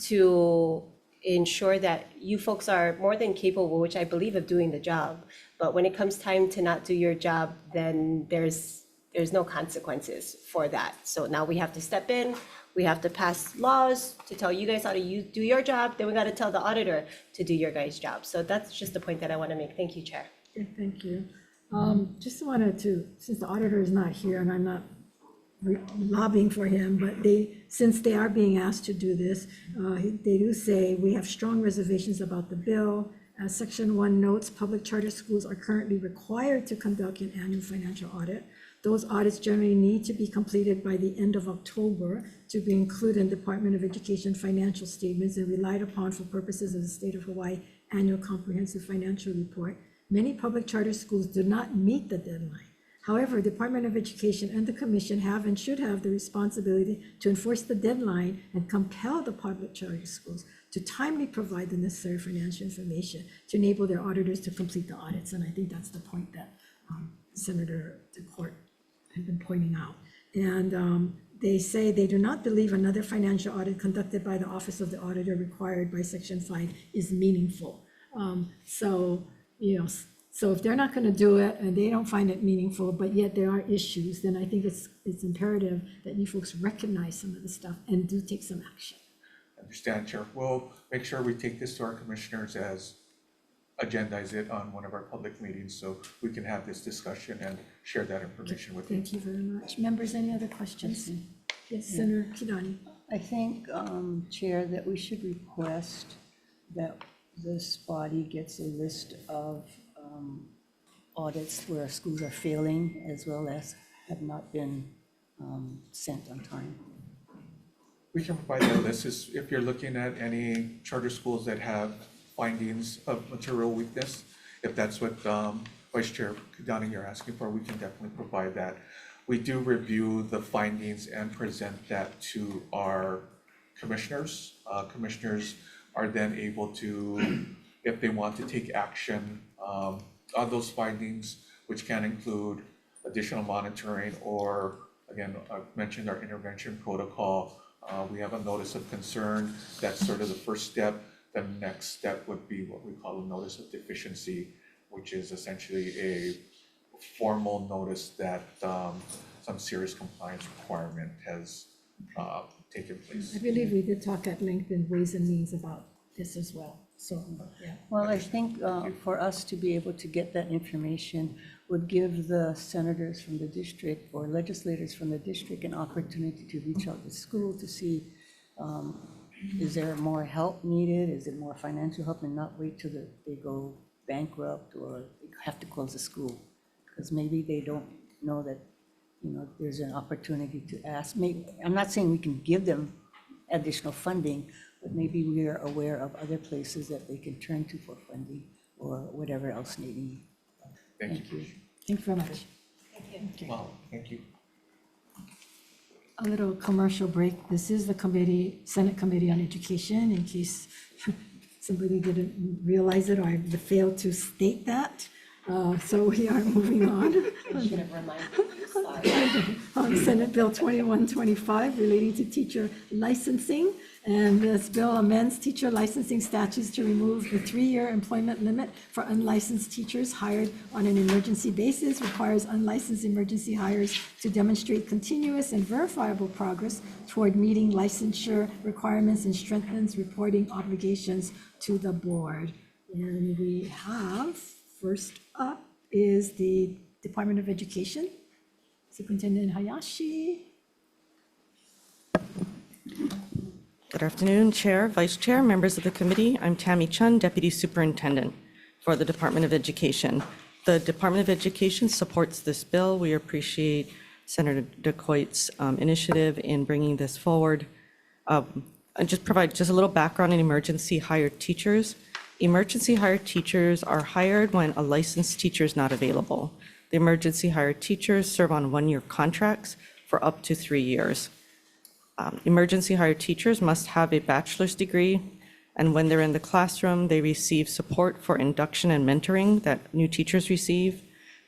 to ensure that you folks are more than capable, which I believe, of doing the job. But when it comes time to not do your job, then there's no consequences for that. So now we have to step in. We have to pass laws to tell you guys how to do your job. Then we got to tell the auditor to do your guys' job. So that's just the point that I want to make. Thank you, Chair. Okay, thank you. Just wanted to, since the auditor is not here and I'm not lobbying for him, but since they are being asked to do this, they do say, we have strong reservations about the bill. As Section 1 notes, public charter schools are currently required to conduct an annual financial audit. Those audits generally need to be completed by the end of October to be included in Department of Education financial statements and relied upon for purposes of the State of Hawaii Annual Comprehensive Financial Report. Many public charter schools do not meet the deadline. However, Department of Education and the Commission have and should have the responsibility to enforce the deadline and compel the public charter schools to timely provide the necessary financial information to enable their auditors to complete the audits. And I think that's the point that Senator DeCourt had been pointing out. And they say they do not believe another financial audit conducted by the Office of the Auditor required by Section 5 is meaningful. So if they're not going to do it and they don't find it meaningful, but yet there are issues, then I think it's imperative that you folks recognize some of the stuff and do take some action. understand, Chair. We'll make sure we take this to our commissioners as agendize it on one of our public meetings so we can have this discussion and share that information with you. Thank you very much. Members, any other questions? Yes, Senator Kidani. I think, Chair, that we should request that this body gets a list of audits where schools are failing as well as have not been sent on time. We can provide that list. If you're looking at any charter schools that have findings of material weakness, if that's what Vice Chair Kidani you're asking for, we can definitely provide that. We do review the findings and present that to our commissioners. Commissioners are then able to, if they want to take action on those findings, which can include additional monitoring or, again, I've mentioned our intervention protocol. We have a notice of concern. That's sort of the first step. The next step would be what we call a notice of deficiency, which is essentially a formal notice that some serious compliance requirement has taken place. I believe we did talk at length in Ways and Means about this as well, so, yeah. Well, I think for us to be able to get that information would give the senators from the district or legislators from the district an opportunity to reach out to school to see, is there more help needed? Is it more financial help, and not wait till they go bankrupt or have to close the school? Because maybe they don't know that, there's an opportunity to ask. Maybe, I'm not saying we can give them additional funding, but maybe we are aware of other places that they can turn to for funding or whatever else they need. Thank you. Thank you very much. Wow, thank you. A little commercial break. This is the committee, Senate Committee on Education, in case somebody didn't realize it or I failed to state that. So we are moving on. I should have reminded you, sorry. On Senate Bill 2125 relating to teacher licensing. And this bill amends teacher licensing statutes to remove the 3-year employment limit for unlicensed teachers hired on an emergency basis, requires unlicensed emergency hires to demonstrate continuous and verifiable progress toward meeting licensure requirements, and strengthens reporting obligations to the board. And we have, first up is the Department of Education. Superintendent Hayashi. Good afternoon, Chair, Vice Chair, members of the committee. I'm Tammy Chun, Deputy Superintendent for the Department of Education. The Department of Education supports this bill. We appreciate Senator DeCoite's initiative in bringing this forward. I just provide just a little background on emergency hired teachers. Emergency hired teachers are hired when a licensed teacher is not available. The emergency hired teachers serve on 1-year contracts for up to 3 years. Emergency hired teachers must have a bachelor's degree, and when they're in the classroom, they receive support for induction and mentoring that new teachers receive.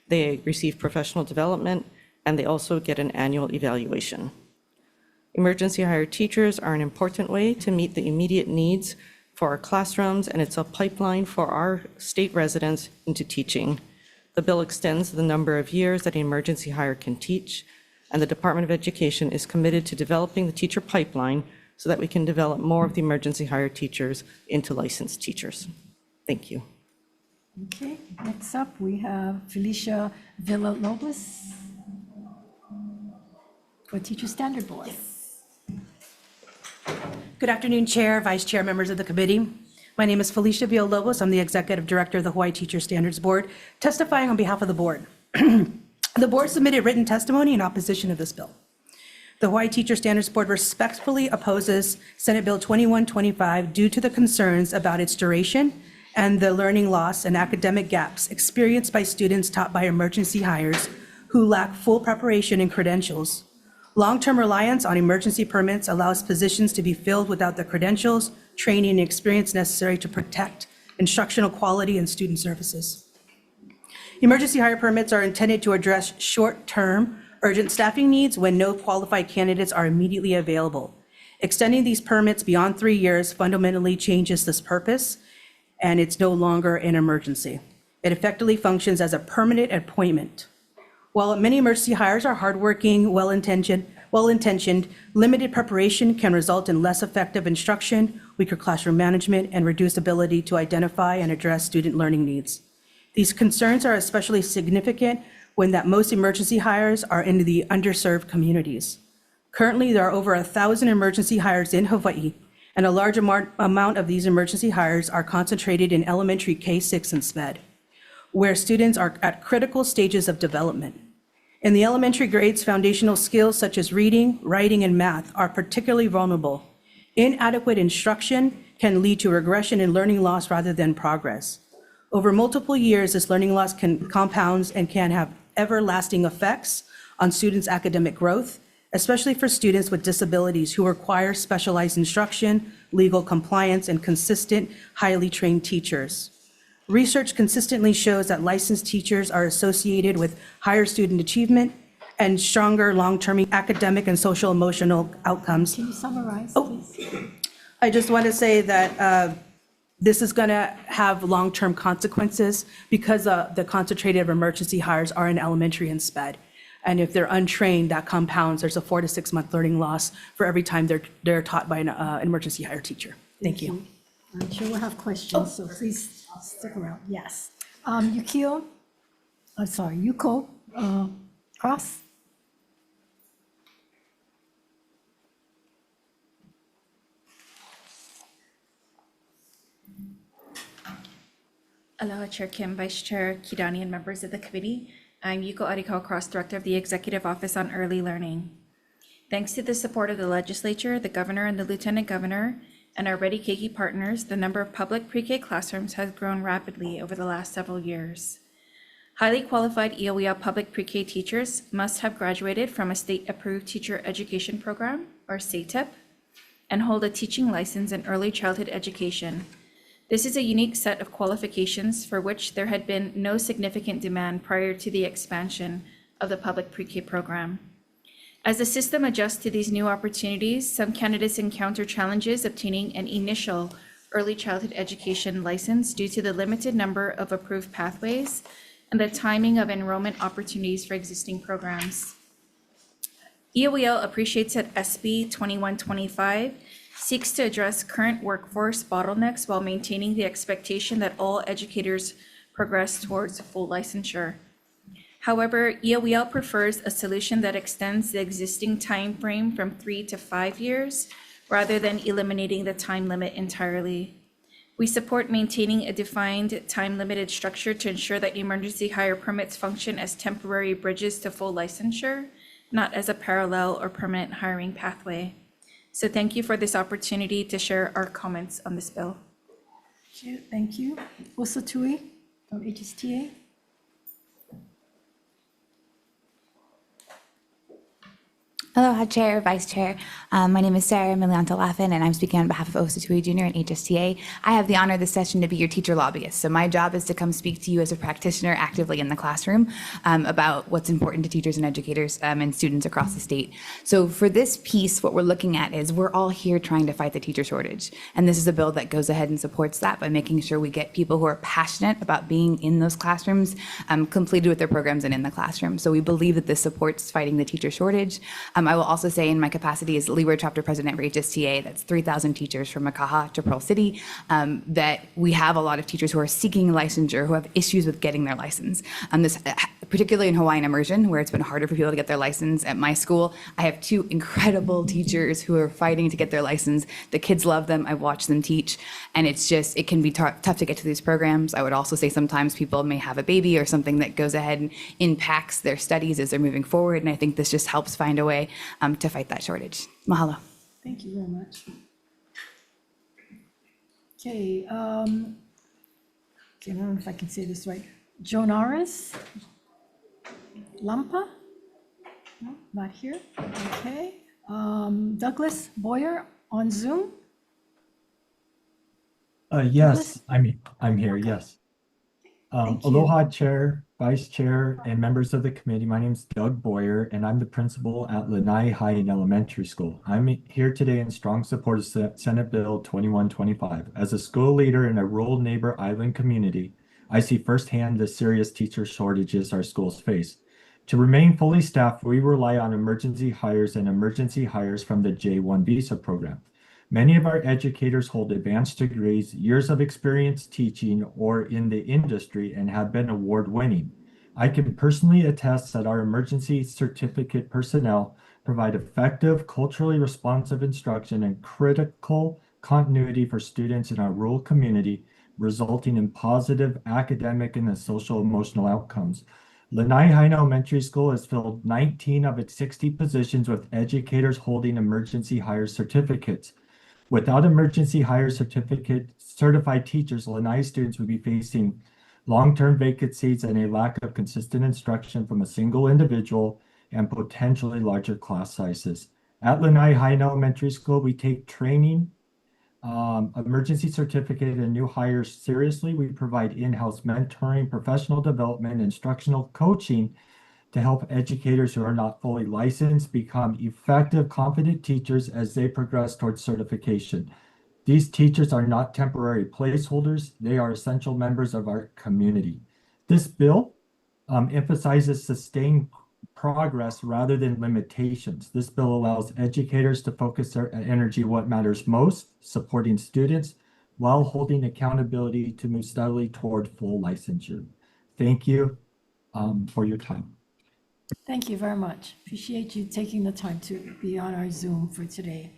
They receive professional development, and they also get an annual evaluation. Emergency hired teachers are an important way to meet the immediate needs for our classrooms, and it's a pipeline for our state residents into teaching. The bill extends the number of years that an emergency hire can teach, and the Department of Education is committed to developing the teacher pipeline so that we can develop more of the emergency hire teachers into licensed teachers. Thank you. Okay, next up, we have Felicia Villalobos for Teacher Standard Board. Good afternoon, Chair, Vice Chair, members of the committee. My name is Felicia Villalobos. I'm the Executive Director of the Hawaii Teacher Standards Board, testifying on behalf of the board. The board submitted written testimony in opposition to this bill. The Hawaii Teacher Standards Board respectfully opposes Senate Bill 2125 due to the concerns about its duration and the learning loss and academic gaps experienced by students taught by emergency hires who lack full preparation and credentials. Long-term reliance on emergency permits allows positions to be filled without the credentials, training, and experience necessary to protect instructional quality and student services. Emergency hire permits are intended to address short-term urgent staffing needs when no qualified candidates are immediately available. Extending these permits beyond 3 years fundamentally changes this purpose, and it's no longer an emergency. It effectively functions as a permanent appointment. While many emergency hires are hardworking, well-intentioned well-intentioned, limited preparation can result in less effective instruction, weaker classroom management, and reduced ability to identify and address student learning needs. These concerns are especially significant when that most emergency hires are in the underserved communities. Currently, there are over 1,000 emergency hires in Hawaii, and a large amount of these emergency hires are concentrated in elementary K-6 and SPED, where students are at critical stages of development. In the elementary grades, foundational skills such as reading, writing, and math are particularly vulnerable. Inadequate instruction can lead to regression in learning loss rather than progress. Over multiple years, this learning loss compounds and can have everlasting effects on students' academic growth, especially for students with disabilities who require specialized instruction, legal compliance, and consistent, highly trained teachers. Research consistently shows that licensed teachers are associated with higher student achievement and stronger long-term academic and social emotional outcomes. Can you summarize, please? I just want to say that this is going to have long-term consequences because the concentrated emergency hires are in elementary and SPED. And if they're untrained, that compounds. There's a 4 to 6 month learning loss for every time they're taught by an emergency hire teacher. Thank you. I'm sure we'll have questions, so please stick around. Yes. Yuko Cross. Aloha Chair Kim, Vice Chair Kidani, and members of the committee. I'm Yuko Arikawa Cross, Director of the Executive Office on Early Learning. Thanks to the support of the legislature, the governor, and the lieutenant governor, and our Ready Keiki partners, the number of public pre-K classrooms has grown rapidly over the last several years. Highly qualified EOEL public pre-K teachers must have graduated from a state-approved teacher education program, or SATEP, and hold a teaching license in early childhood education. This is a unique set of qualifications for which there had been no significant demand prior to the expansion of the public pre-K program. As the system adjusts to these new opportunities, some candidates encounter challenges obtaining an initial early childhood education license due to the limited number of approved pathways and the timing of enrollment opportunities for existing programs. EOEL appreciates that SB 2125 seeks to address current workforce bottlenecks while maintaining the expectation that all educators progress towards full licensure. However, EOEL prefers a solution that extends the existing time frame from 3 to 5 years rather than eliminating the time limit entirely. We support maintaining a defined time-limited structure to ensure that emergency hire permits function as temporary bridges to full licensure, not as a parallel or permanent hiring pathway. So thank you for this opportunity to share our comments on this bill. Thank you. Osatui from HSTA. Aloha, Chair, Vice Chair. My name is Sarah Milianta-Laffin, and I'm speaking on behalf of Osatui Jr. and HSTA. I have the honor this session to be your teacher lobbyist. So my job is to come speak to you as a practitioner actively in the classroom about what's important to teachers and educators and students across the state. So for this piece, what we're looking at is we're all here trying to fight the teacher shortage. And this is a bill that goes ahead and supports that by making sure we get people who are passionate about being in those classrooms completed with their programs and in the classroom. So we believe that this supports fighting the teacher shortage. I will also say in my capacity as Leeward Chapter President for HSTA, that's 3,000 teachers from Makaha to Pearl City, that we have a lot of teachers who are seeking licensure, who have issues with getting their license. This, particularly in Hawaiian immersion, where it's been harder for people to get their license. At my school, I have 2 incredible teachers who are fighting to get their license. The kids love them. I watch them teach, and it's just, it can be tough to get to these programs. I would also say sometimes people may have a baby or something that goes ahead and impacts their studies as they're moving forward, and I think this just helps find a way to fight that shortage. Mahalo. Thank you very much. Okay, I don't know if I can say this right. Jonaris Lampa? No, not here. Okay. Douglas Boyer on Zoom? Yes, I'm here, yes. Aloha Chair, Vice Chair, and members of the committee. My name is Doug Boyer, and I'm the principal at Lanai High Elementary School. I'm here today in strong support of Senate Bill 2125. As a school leader in a rural neighbor island community, I see firsthand the serious teacher shortages our schools face. To remain fully staffed, we rely on emergency hires and emergency hires from the J-1 visa program. Many of our educators hold advanced degrees, years of experience teaching, or in the industry and have been award-winning. I can personally attest that our emergency certificate personnel provide effective, culturally responsive instruction and critical continuity for students in our rural community, resulting in positive academic and social emotional outcomes. Lanai High Elementary School has filled 19 of its 60 positions with educators holding emergency hire certificates. Without emergency hire certificate certified teachers, Lanai students would be facing long-term vacancies and a lack of consistent instruction from a single individual and potentially larger class sizes. At Lanai High Elementary School, we take training, emergency certificate, and new hires seriously. We provide in-house mentoring, professional development, instructional coaching to help educators who are not fully licensed become effective, confident teachers as they progress towards certification. These teachers are not temporary placeholders. They are essential members of our community. This bill emphasizes sustained progress rather than limitations. This bill allows educators to focus their energy on what matters most, supporting students, while holding accountability to move steadily toward full licensure. Thank you for your time. Thank you very much. Appreciate you taking the time to be on our Zoom for today.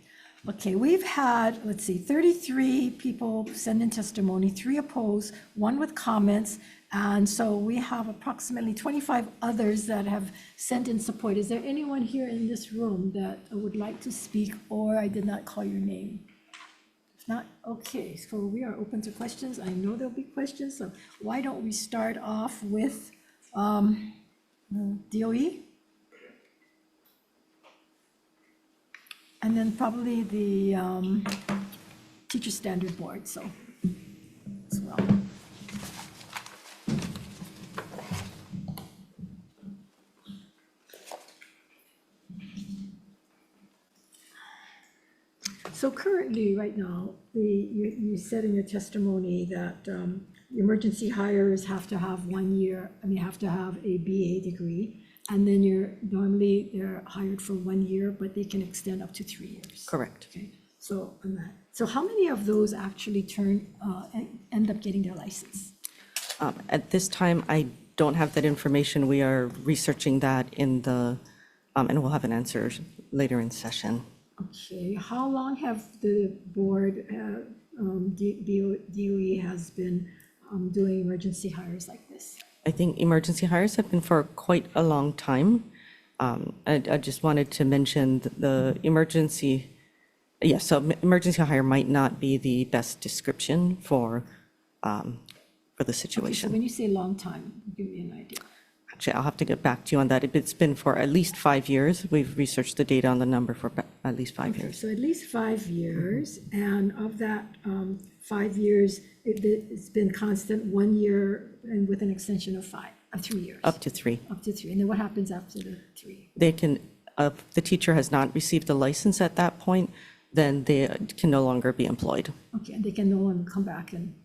Okay, we've had, 33 people send in testimony, 3 opposed, 1 with comments, and so we have approximately 25 others that have sent in support. Is there anyone here in this room that would like to speak, or I did not call your name? If not, okay, so we are open to questions. I know there'll be questions, so why don't we start off with DOE? And then probably the teacher standard board, so as well. So currently, right now, you said in your testimony that emergency hires have to have 1 year, have to have a BA degree, and then normally they're hired for 1 year, but they can extend up to 3 years. Correct. Okay, so how many of those actually end up getting their license? At this time, I don't have that information. We are researching that and we'll have an answer later in session. Okay, how long have the board, DOE has been doing emergency hires like this? I think emergency hires have been for quite a long time. I just wanted to mention the emergency, so emergency hire might not be the best description for the situation. Okay, so when you say long time, give me an idea. Actually, I'll have to get back to you on that. It's been for at least 5 years. We've researched the data on the number for at least 5 years. So at least 5 years, and of that 5 years, it's been constant 1 year and with an extension of 3 years. Up to 3. Up to 3, and then what happens after the 3? They can, if the teacher has not received a license at that point, then they can no longer be employed. Okay, and they can no longer come back and.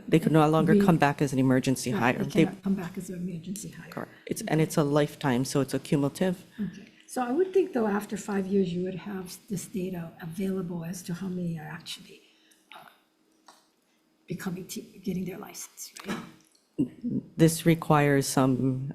They could no longer come back as an emergency hire. They cannot come back as an emergency hire. Correct. It's a lifetime, so it's a cumulative. Okay, so I would think though, after 5 years, you would have this data available as to how many are actually getting their license, right? This requires some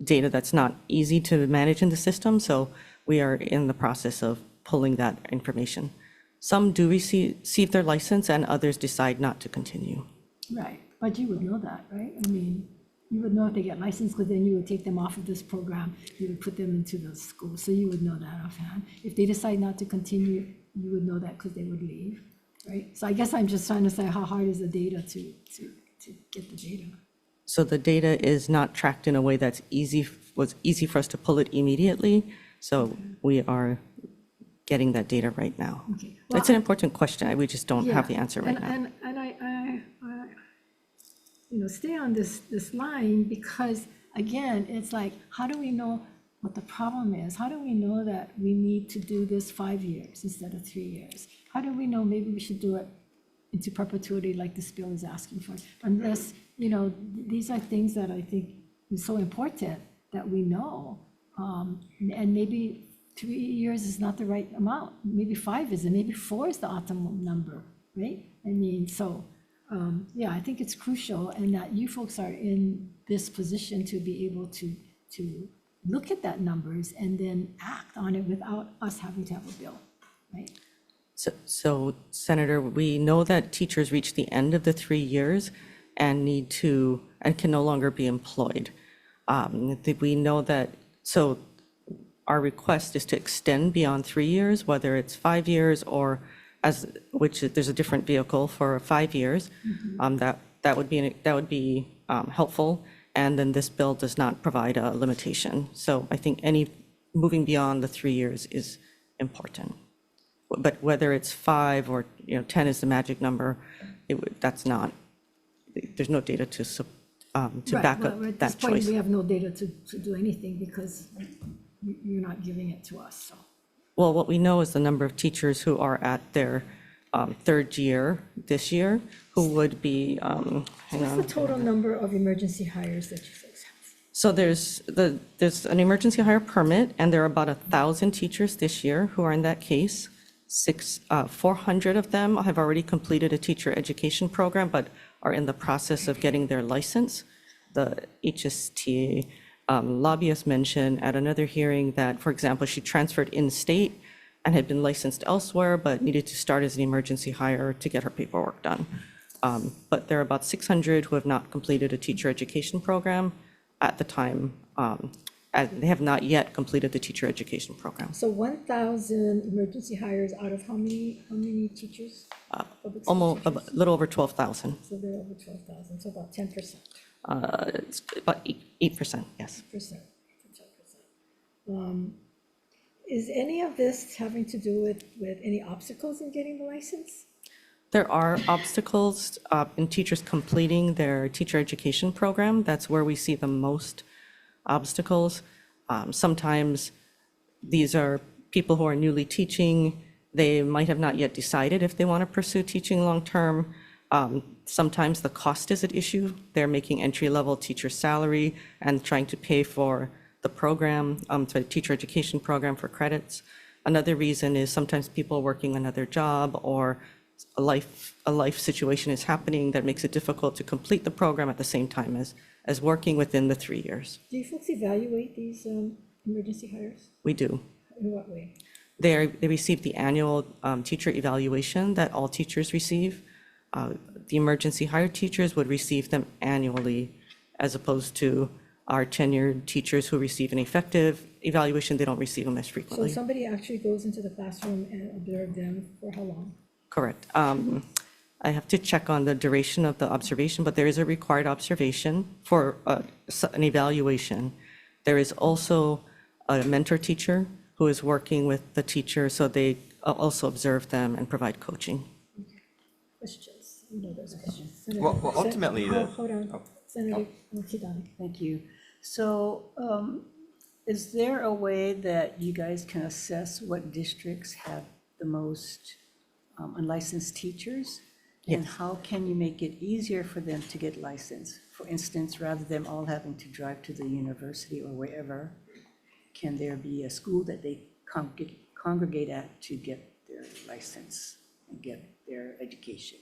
data that's not easy to manage in the system, so we are in the process of pulling that information. Some do receive their license and others decide not to continue. Right, but you would know that, right? You would know if they get licensed, because then you would take them off of this program, you would put them into the school, so you would know that offhand. If they decide not to continue, you would know that because they would leave, right? So I guess I'm just trying to say, how hard is the data to get the data? So the data is not tracked in a way that's was easy for us to pull it immediately, so we are getting that data right now. Okay. Well, it's an important question. We just don't have the answer right now. And I stay on this line because, again, it's like, how do we know what the problem is? How do we know that we need to do this 5 years instead of 3 years? How do we know maybe we should do it into perpetuity like this bill is asking for? Unless, these are things that I think it's so important that we know. And maybe 3 years is not the right amount. Maybe 5 is, and maybe 4 is the optimal number, right? I mean, so, yeah, I think it's crucial, and that you folks are in this position to be able to look at that numbers and then act on it without us having to have a bill, right? So Senator, we know that teachers reach the end of the 3 years and can no longer be employed. We know that, so our request is to extend beyond 3 years, whether it's 5 years or there's a different vehicle for 5 years. That would be helpful. And then this bill does not provide a limitation. So I think moving beyond the 3 years is important. But whether it's 5 or 10 is the magic number, there's no data to back Right, up well, at that this point, choice. we have no data to do anything because you're not giving it to us, so. Well, what we know is the number of teachers who are at their third year this year, who would be, What's the total number of emergency hires that you folks have? So there's an emergency hire permit, and there are about 1,000 teachers this year who are in that case. 400 of them have already completed a teacher education program, but are in the process of getting their license. The HSTA lobbyist mentioned at another hearing that, for example, she transferred in-state and had been licensed elsewhere, but needed to start as an emergency hire to get her paperwork done. But there are about 600 who have not completed a teacher education program at the time. They have not yet completed the teacher education program. So 1,000 emergency hires out of how many teachers? Public school Almost a teachers? little over 12,000. So they're over 12,000, so about 10%. It's about 8%, yes. 10%. Is any of this having to do with any obstacles in getting the license? There are obstacles in teachers completing their teacher education program. That's where we see the most obstacles. Sometimes these are people who are newly teaching. They might have not yet decided if they want to pursue teaching long-term. Sometimes the cost is at issue. They're making entry-level teacher salary and trying to pay for the program, for the teacher education program for credits. Another reason is sometimes people are working another job, or a life situation is happening that makes it difficult to complete the program at the same time as working within the 3 years. Do you folks evaluate these emergency hires? We do. In what way? They receive the annual teacher evaluation that all teachers receive. The emergency hire teachers would receive them annually, as opposed to our tenured teachers who receive an effective evaluation. They don't receive them as So frequently. somebody actually goes into the classroom and observes them for how long? Correct. I have to check on the duration of the observation, but there is a required observation for an evaluation. There is also a mentor teacher who is working with the teacher, so they also observe them and provide coaching. Questions? You know those questions. Well, ultimately, Hold on, Senator Kidani. Thank you. So, is there a way that you guys can assess what districts have the most unlicensed teachers? And how can you make it easier for them to get licensed? For instance, rather than all having to drive to the university or wherever, can there be a school that they congregate at to get their license and get their education?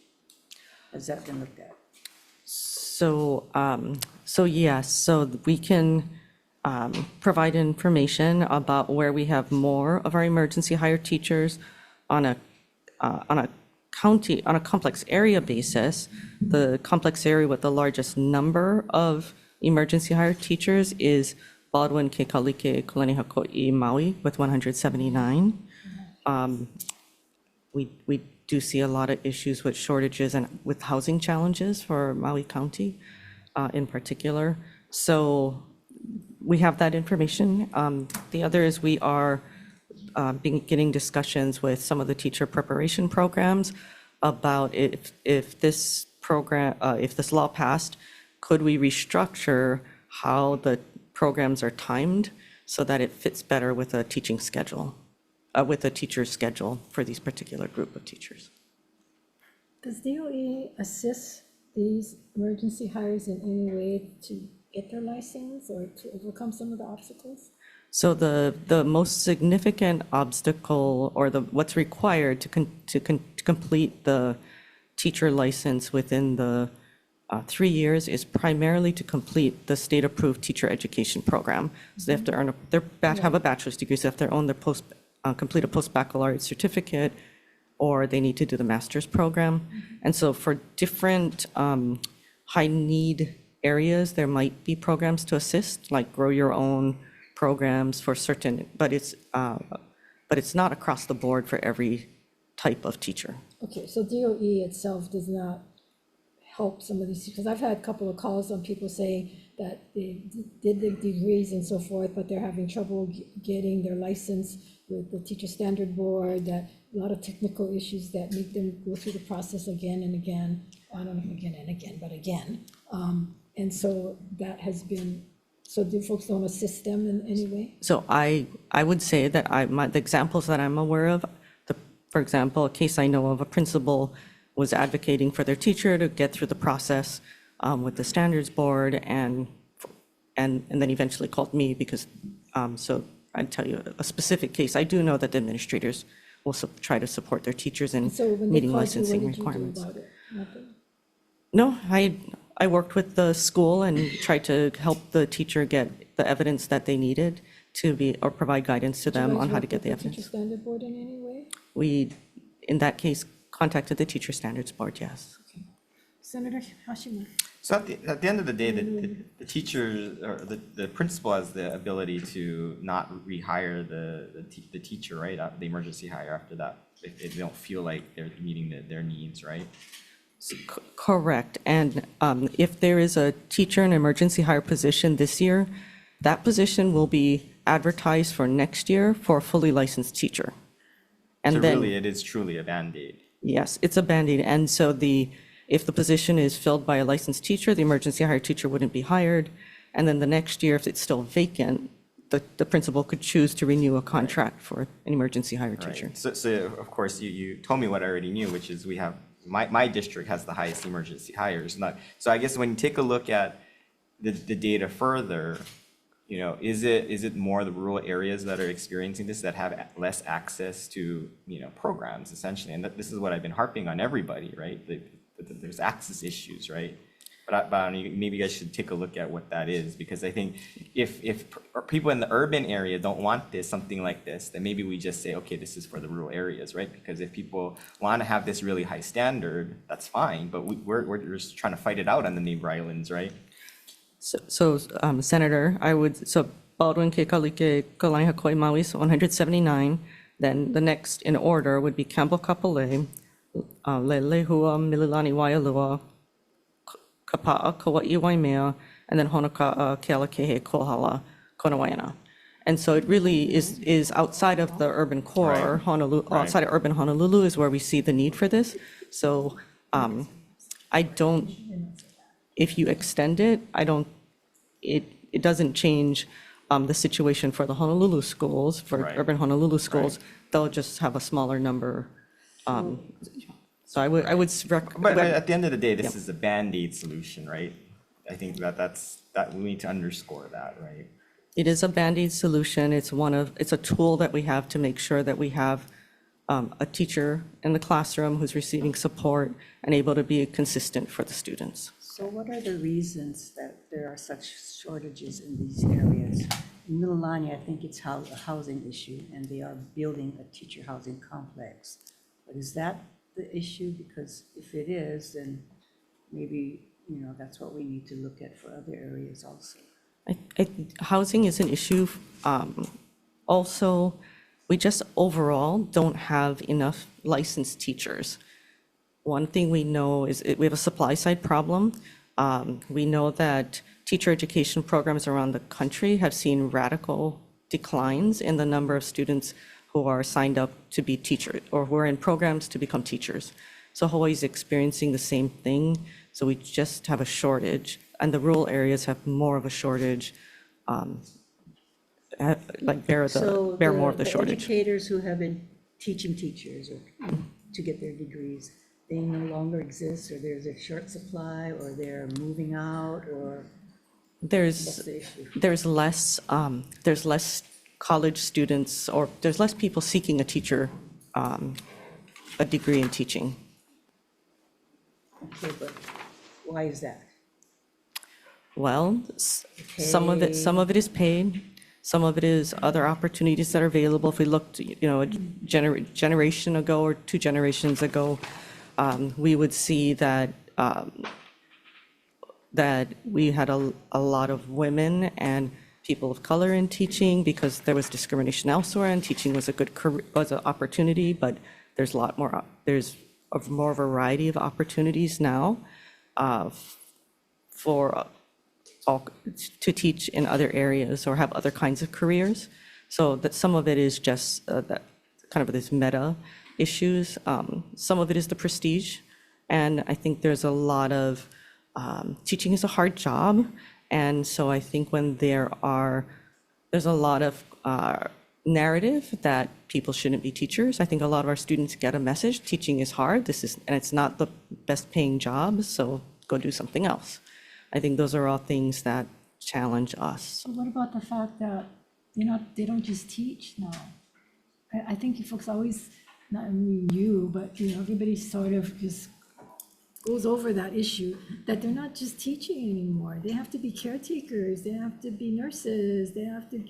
Has that been looked at? So yes, so we can provide information about where we have more of our emergency hire teachers on a complex area basis. The complex area with the largest number of emergency hire teachers is Baldwin, Kekalike, Kalanihako'i, Maui with 179. We do see a lot of issues with shortages and with housing challenges for Maui County in particular. So we have that information. The other is we are beginning discussions with some of the teacher preparation programs about if this program, if this law passed, could we restructure how the programs are timed so that it fits better with a teaching schedule, with a teacher's schedule for these particular group of teachers. Does DOE assist these emergency hires in any way to get their license or to overcome some of the obstacles? So the most significant obstacle or what's required to complete the teacher license within the 3 years is primarily to complete the state-approved teacher education program. So they have to have a bachelor's degree, so they have to own complete a post-baccalaureate certificate, or they need to do the master's program. And so for different high-need areas, there might be programs to assist, like grow your own programs for certain, but it's not across the board for every type of teacher. Okay, so DOE itself does not help some of these, because I've had a couple of calls on people saying that they did the degrees and so forth, but they're having trouble getting their license with the Teacher Standard Board, that a lot of technical issues that make them go through the process again and again. I don't know if again and again, but again. And so that has been, so do folks don't assist them in any way? So I would say that the examples that I'm aware of, for example, a case I know of, a principal was advocating for their teacher to get through the process with the standards board, and then eventually called me because, so I'd tell you a specific case. I do know that the administrators will try to support their teachers in So when they meeting called you, licensing what did you do requirements. about it? Nothing? No, I worked with the school and tried to help the teacher get the evidence that they needed to be, or provide guidance to Did you them guys on how work to get with the Teacher evidence. Standard Board in any way? We, in that case, contacted the teacher standards board, yes. Senator Hashima? So at the end of the day, the teacher or the principal has the ability to not rehire the teacher, right? The emergency hire after that, if they don't feel like they're meeting their needs, right? Correct. And if there is a teacher in emergency hire position this year, that position will be advertised for next year for a fully licensed teacher. And So then, really, it is truly a Band-Aid. yes, it's a Band-Aid. And so if the position is filled by a licensed teacher, the emergency hire teacher wouldn't be hired. And then the next year, if it's still vacant, the principal could choose to renew a contract for an emergency hire teacher. Right. So of course, you told me what I already knew, which is we have, my district has the highest emergency hires. So I guess when you take a look at the data further, you know, is it more the rural areas that are experiencing this, that have less access to, you know, programs essentially? And this is what I've been harping on everybody, right? There's access issues, right? But maybe you guys should take a look at what that is, because I think if people in the urban area don't want this, something like this, then maybe we just say, okay, this is for the rural areas, right? Because if people want to have this really high standard, that's fine, but we're just trying to fight it out on the neighbor islands, right? So Senator, Baldwin ke Kalike Kalaiha Koi Maui's 179. Then the next in order would be Campbell Kapolei, Lelehua Mililani Waialua, Kapa'a Kauai Waimea, and then Honoka'a Kealakehe Kohala Konawaiana. And so it really is outside of the urban core, Right. Honolulu, Right. outside of urban Honolulu is where we see the need for this. So I don't, if you extend it, it doesn't change the situation for the Honolulu schools, for Right. urban Honolulu schools. They'll just have a smaller number. So I would But at the end of the day, this is a Band-Aid solution, right? I think that we need to underscore that, right? It is a Band-Aid solution. It's a tool that we have to make sure that we have a teacher in the classroom who's receiving support and able to be consistent for the students. So what are the reasons that there are such shortages in these areas? In Mililani, I think it's a housing issue, and they are building a teacher housing complex. But is that the issue? Because if it is, then maybe, you know, that's what we need to look at for other areas also. Housing is an issue. Also, we just overall don't have enough licensed teachers. One thing we know is we have a supply side problem. We know that teacher education programs around the country have seen radical declines in the number of students who are signed up to be teachers or who are in programs to become teachers. So Hawaii's experiencing the same thing. So we just have a shortage, and the rural areas have more of a shortage, bear more of the shortage. Educators who have been teaching teachers or to get their degrees, they no longer exist, or there's a short supply, or they're moving out, or What's the issue? There's less college students, or there's less people seeking a degree in teaching. Okay, but why is that? Well, some of it is paid, some of it is other opportunities that are available. If we looked, a generation ago or 2 generations ago, we would see that we had a lot of women and people of color in teaching because there was discrimination elsewhere, and teaching was was an opportunity, but there's more variety of opportunities now to teach in other areas or have other kinds of careers. So that some of it is just that kind of these meta issues. Some of it is the prestige, and I think there's a lot of teaching is a hard job, and so I think when there's a lot of narrative that people shouldn't be teachers. I think a lot of our students get a message: teaching is hard. And it's not the best paying job, so go do something else. I think those are all things that challenge us. So what about the fact that they don't just teach now? I think you folks always, not only you, but everybody sort of just goes over that issue, that they're not just teaching anymore. They have to be caretakers, they have to be nurses, they have to,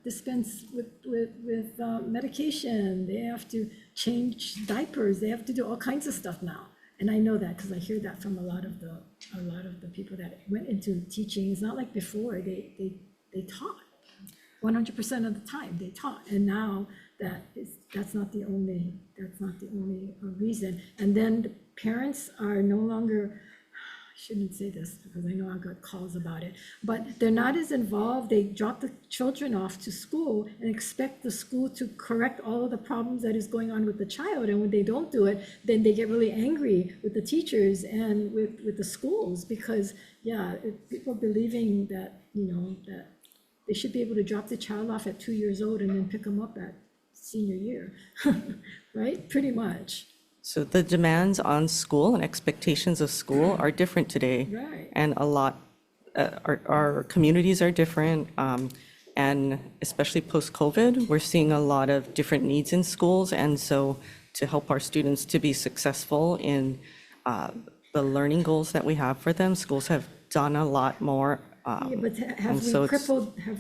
dispense with medication, they have to change diapers, they have to do all kinds of stuff now. And I know that because I hear that from a lot of the people that went into teaching. It's not like before, they taught 100% of the time, they taught. And now that's not the only reason. And then the parents are no longer, I shouldn't say this because I know I got calls about it, but they're not as involved. They drop the children off to school and expect the school to correct all of the problems that is going on with the child. And when they don't do it, then they get really angry with the teachers and with the schools because, people believing that, that they should be able to drop the child off at 2 years old and then pick them up at senior year, right? Pretty much. So the demands on school and expectations of school are different today. Right. And a lot, our communities are different. And especially post-COVID, we're seeing a lot of different needs in schools. And so to help our students to be successful in the learning goals that we have for them, schools have done a lot more. But have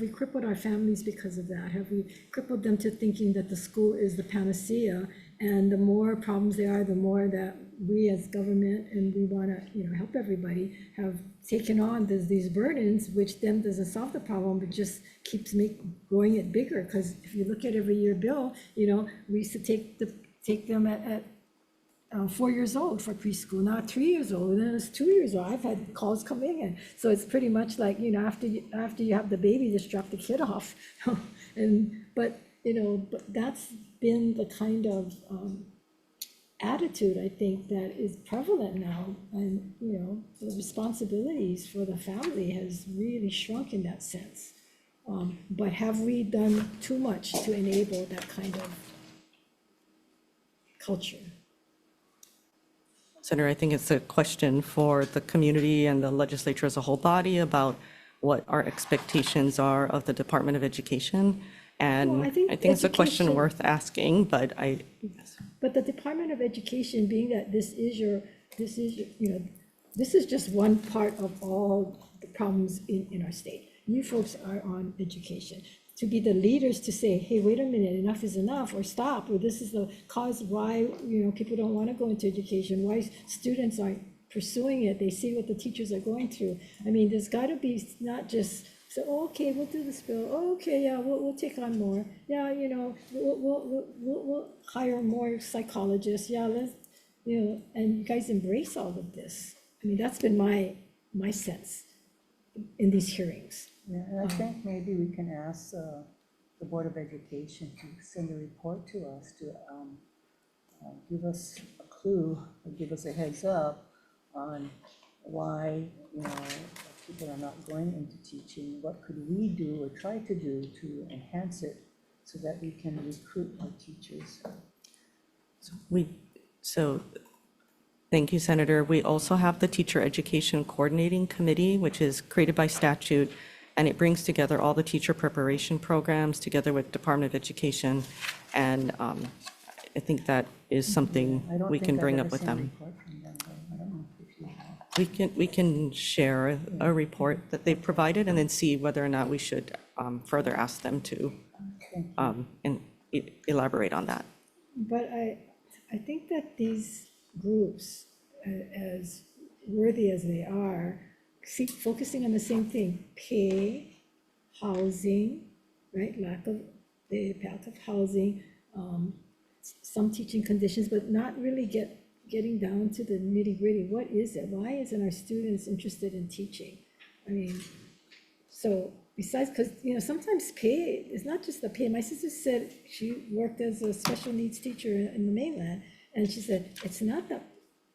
we crippled our families because of that? Have we crippled them to thinking that the school is the panacea? And the more problems there are, the more that we as government, and we want to help everybody, have taken on these burdens, which then doesn't solve the problem, but just keeps growing it bigger. Because if you look at every year bill, we used to take them at 4 years old for preschool, now 3 years old, and then it's 2 years old. I've had calls coming in. So it's pretty much like, after you have the baby, just drop the kid off. But that's been the kind of attitude, I think, that is prevalent now. And, the responsibilities for the family has really shrunk in that sense. But have we done too much to enable that kind of culture? Senator, I think it's a question for the community and the legislature as a whole body about what our expectations are of the Department of Education. And I think it's a question education- worth asking, but But the Department of Education, being that this is just one part of all the problems in our state. You folks are on education. To be the leaders to say, hey, wait a minute, enough is enough, or stop, or this is the cause why, people don't want to go into education, why students aren't pursuing it, they see what the teachers are going through. I mean, there's got to be not just, okay, we'll do this bill, okay, yeah, we'll take on more, yeah, we'll hire more psychologists, yeah, let's, and you guys embrace all of this. I mean, that's been my sense in these hearings. Yeah, and I think maybe we can ask the Board of Education to send a report to us to give us a clue, or give us a heads up on why, people are not going into teaching. What could we do or try to do to enhance it so that we can recruit more teachers? Thank you, Senator. We also have the Teacher Education Coordinating Committee, which is created by statute, and it brings together all the teacher preparation programs together with Department of Education. And I think that is something I don't we think can I've bring ever up with seen a them. report from them, though. I don't know if you have. We can share a report that they provided and then see whether or not we should further ask them to elaborate on that. But I think that these groups, as worthy as they are, keep focusing on the same thing: pay, housing, right? Lack of housing, some teaching conditions, but not really getting down to the nitty gritty. What is it? Why isn't our students interested in teaching? I mean, so besides, because, sometimes pay, it's not just the pay. My sister said she worked as a special needs teacher in the mainland, and she said, it's not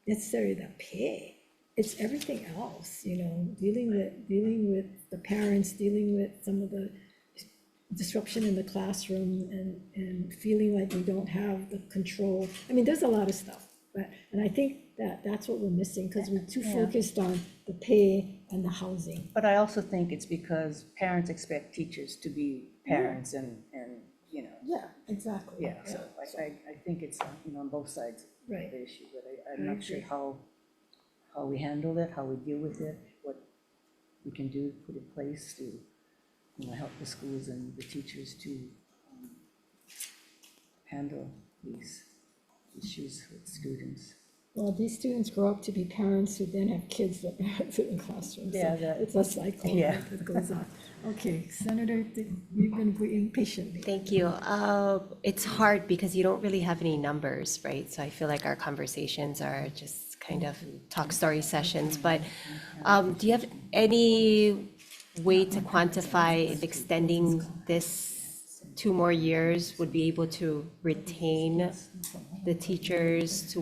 necessarily the pay, it's everything else, dealing with the parents, dealing with some of the disruption in the classroom and feeling like we don't have the control. I mean, there's a lot of stuff, and I think that's what we're missing, because we're too focused on the pay and the housing. But I also think it's because parents expect teachers to be parents and Yeah, exactly. yeah, so I think it's, on both sides of Right. the issue, but I'm not sure how we handle it, how we deal with it, what we can do, put in place to, help the schools and the teachers to handle these issues with students. Well, these students grow up to be parents who then have kids that sit in classrooms. Yeah, So that- it's a cycle yeah. that goes on. Okay, Senator, you've been waiting patiently. Thank you. It's hard because you don't really have any numbers, right? So I feel like our conversations are just kind of talk story sessions. But do you have any way to quantify if extending this 2 more years would be able to retain the teachers to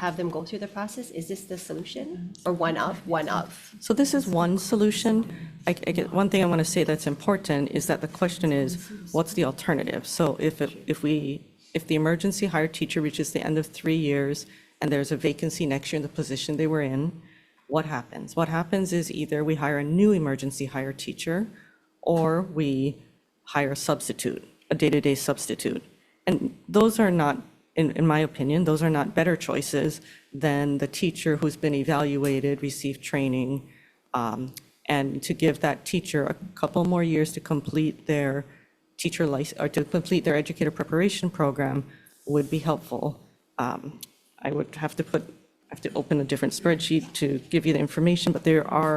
have them go through the process? Is this the solution, or one of? So this is one solution. One thing I want to say that's important is that the question is, what's the alternative? So if the emergency hire teacher reaches the end of 3 years and there's a vacancy next year in the position they were in, what happens? What happens is either we hire a new emergency hire teacher, or we hire a substitute, a day-to-day substitute. And those are not, in my opinion, those are not better choices than the teacher who's been evaluated, received training, and to give that teacher a couple more years to complete their teacher license, or to complete their educator preparation program would be helpful. I would have to open a different spreadsheet to give you the information, but there are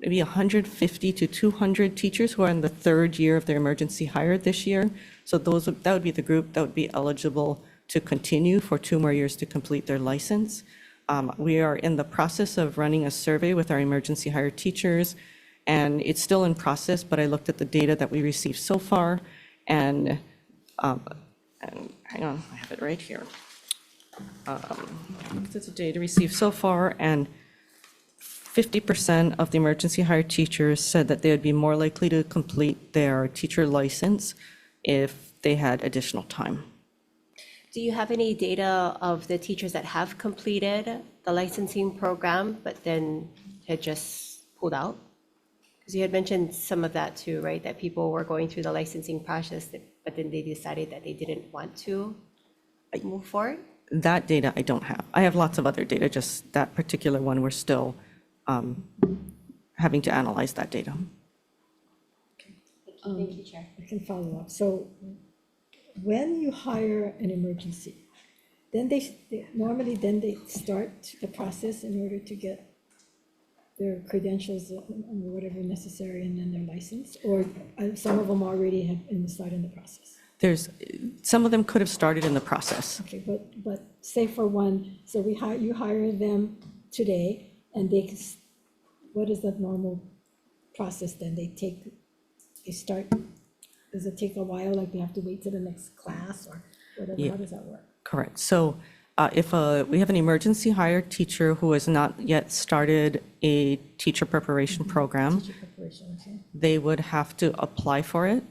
maybe 150 to 200 teachers who are in the 3rd year of their emergency hire this year. So that would be the group that would be eligible to continue for 2 more years to complete their license. We are in the process of running a survey with our emergency hire teachers, and it's still in process, but I looked at the data that we received so far, and hang on, I have it right here. Looked at the data received so far, and 50% of the emergency hire teachers said that they would be more likely to complete their teacher license if they had additional time. Do you have any data of the teachers that have completed the licensing program, but then had just pulled out? Because you had mentioned some of that too, right? That people were going through the licensing process, but then they decided that they didn't want to move forward? That data I don't have. I have lots of other data, just that particular one, we're still having to analyze that data. Thank you, Chair. I can follow up. So when you hire an emergency, then normally they start the process in order to get their credentials and whatever necessary, and then their license, or some of them already have started the process. Some of them could have started in the process. Okay, but say for one, so you hire them today, and what is the normal process then? They start, does it take a while, like they have to wait till the next class or whatever? Yeah. How does that work? Correct. So if we have an emergency hire teacher who has not yet started a teacher preparation program, Teacher preparation, okay. they would have to apply for it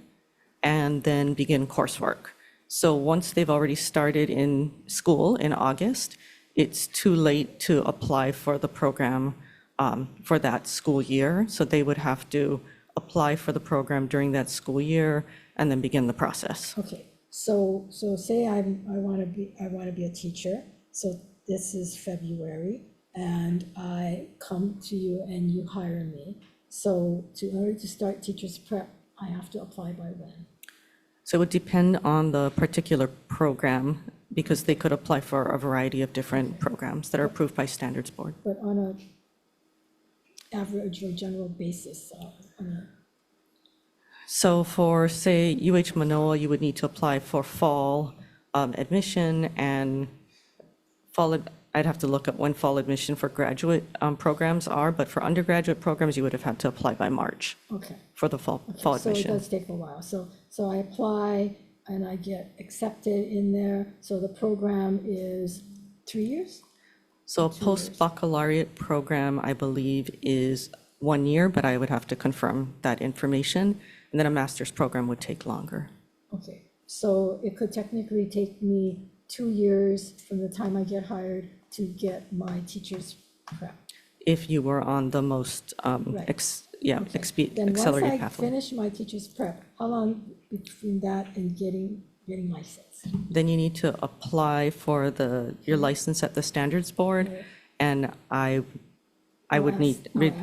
and then begin coursework. So once they've already started in school in August, it's too late to apply for the program for that school year. So they would have to apply for the program during that school year and then begin the process. Okay, so say I want to be a teacher, so this is February, and I come to you and you hire me. So in order to start teacher's prep, I have to apply by when? So it would depend on the particular program, because they could apply for a variety of different programs that are approved by Standards Board. But on a average or general basis, So for, say, UH Manoa, you would need to apply for fall admission and I'd have to look up when fall admission for graduate programs are, but for undergraduate programs, you would have had to apply by March okay. for the fall So it admission. does take a while. So I apply and I get accepted in there. So the program is 3 years? So a post-baccalaureate program, I believe, is 1 year, but I would have to confirm that information. And then a master's program would take longer. Okay, so it could technically take me 2 years from the time I get hired to get my teacher's prep. If you were on the most, Right. Then accelerated once I pathway. finish my teacher's prep, how long between that and getting licensed? Then you need to apply for your license at the Standards Board, and I would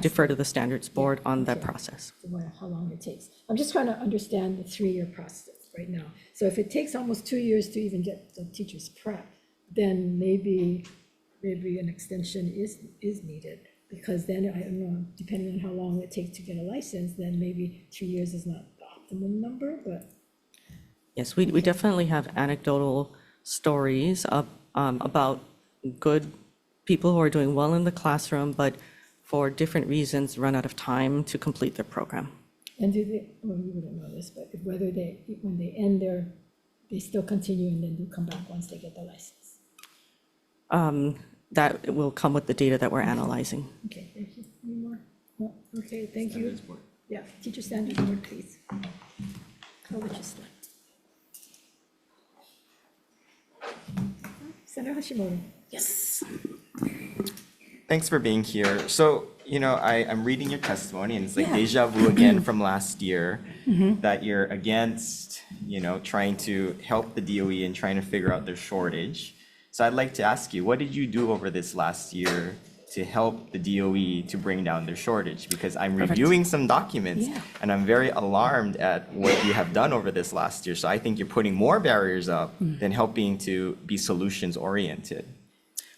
defer to the Standards Board on that process. How long it takes. I'm just trying to understand the 3-year process right now. So if it takes almost 2 years to even get the teacher's prep, then maybe an extension is needed. Because then, I don't know, depending on how long it takes to get a license, then maybe 3 years is not the optimum number, but. Yes, we definitely have anecdotal stories about good people who are doing well in the classroom, but for different reasons run out of time to complete their program. And do they, well, you wouldn't know this, but whether when they end they still continue and then do come back once they get the license? That will come with the data that we're analyzing. Okay, thank you. Any more? No? Okay, thank you. Yeah, teacher standards board, please. College slide. Senator Hashimoto. Yes. Thanks for being here. So, I'm reading your testimony and it's like deja vu again from last year, that you're against, trying to help the DOE and trying to figure out their shortage. So I'd like to ask you, what did you do over this last year to help the DOE to bring down their shortage? Because I'm reviewing some documents and I'm very alarmed at what you have done over this last year. So I think you're putting more barriers up than helping to be solutions oriented.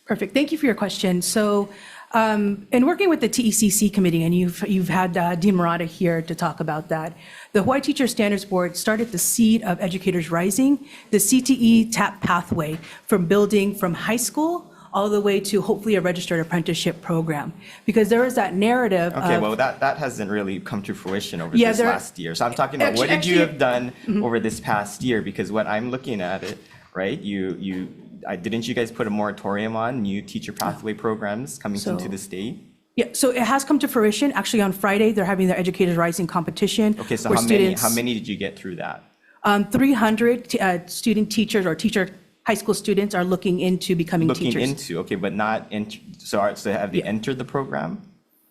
Perfect. Thank you for your question. So in working with the TECC committee, and you've had Dean Murata here to talk about that, the Hawaii Teacher Standards Board started the seed of Educators Rising, the CTE TAP pathway from building from high school all the way to hopefully a registered apprenticeship program. Because there is that narrative Okay, of, well, that hasn't really come to fruition over this last year. So I'm talking about what did you have done over this past year? Because when I'm looking at it, right, didn't you guys put a moratorium on new teacher pathway programs coming into the state? Yeah, so it has come to fruition. Actually, on Friday, they're having their Educators Rising competition. Okay, so where how many did you get through that? 300 student teachers or high school students are looking into becoming teachers. Okay, but not, so have they entered the program?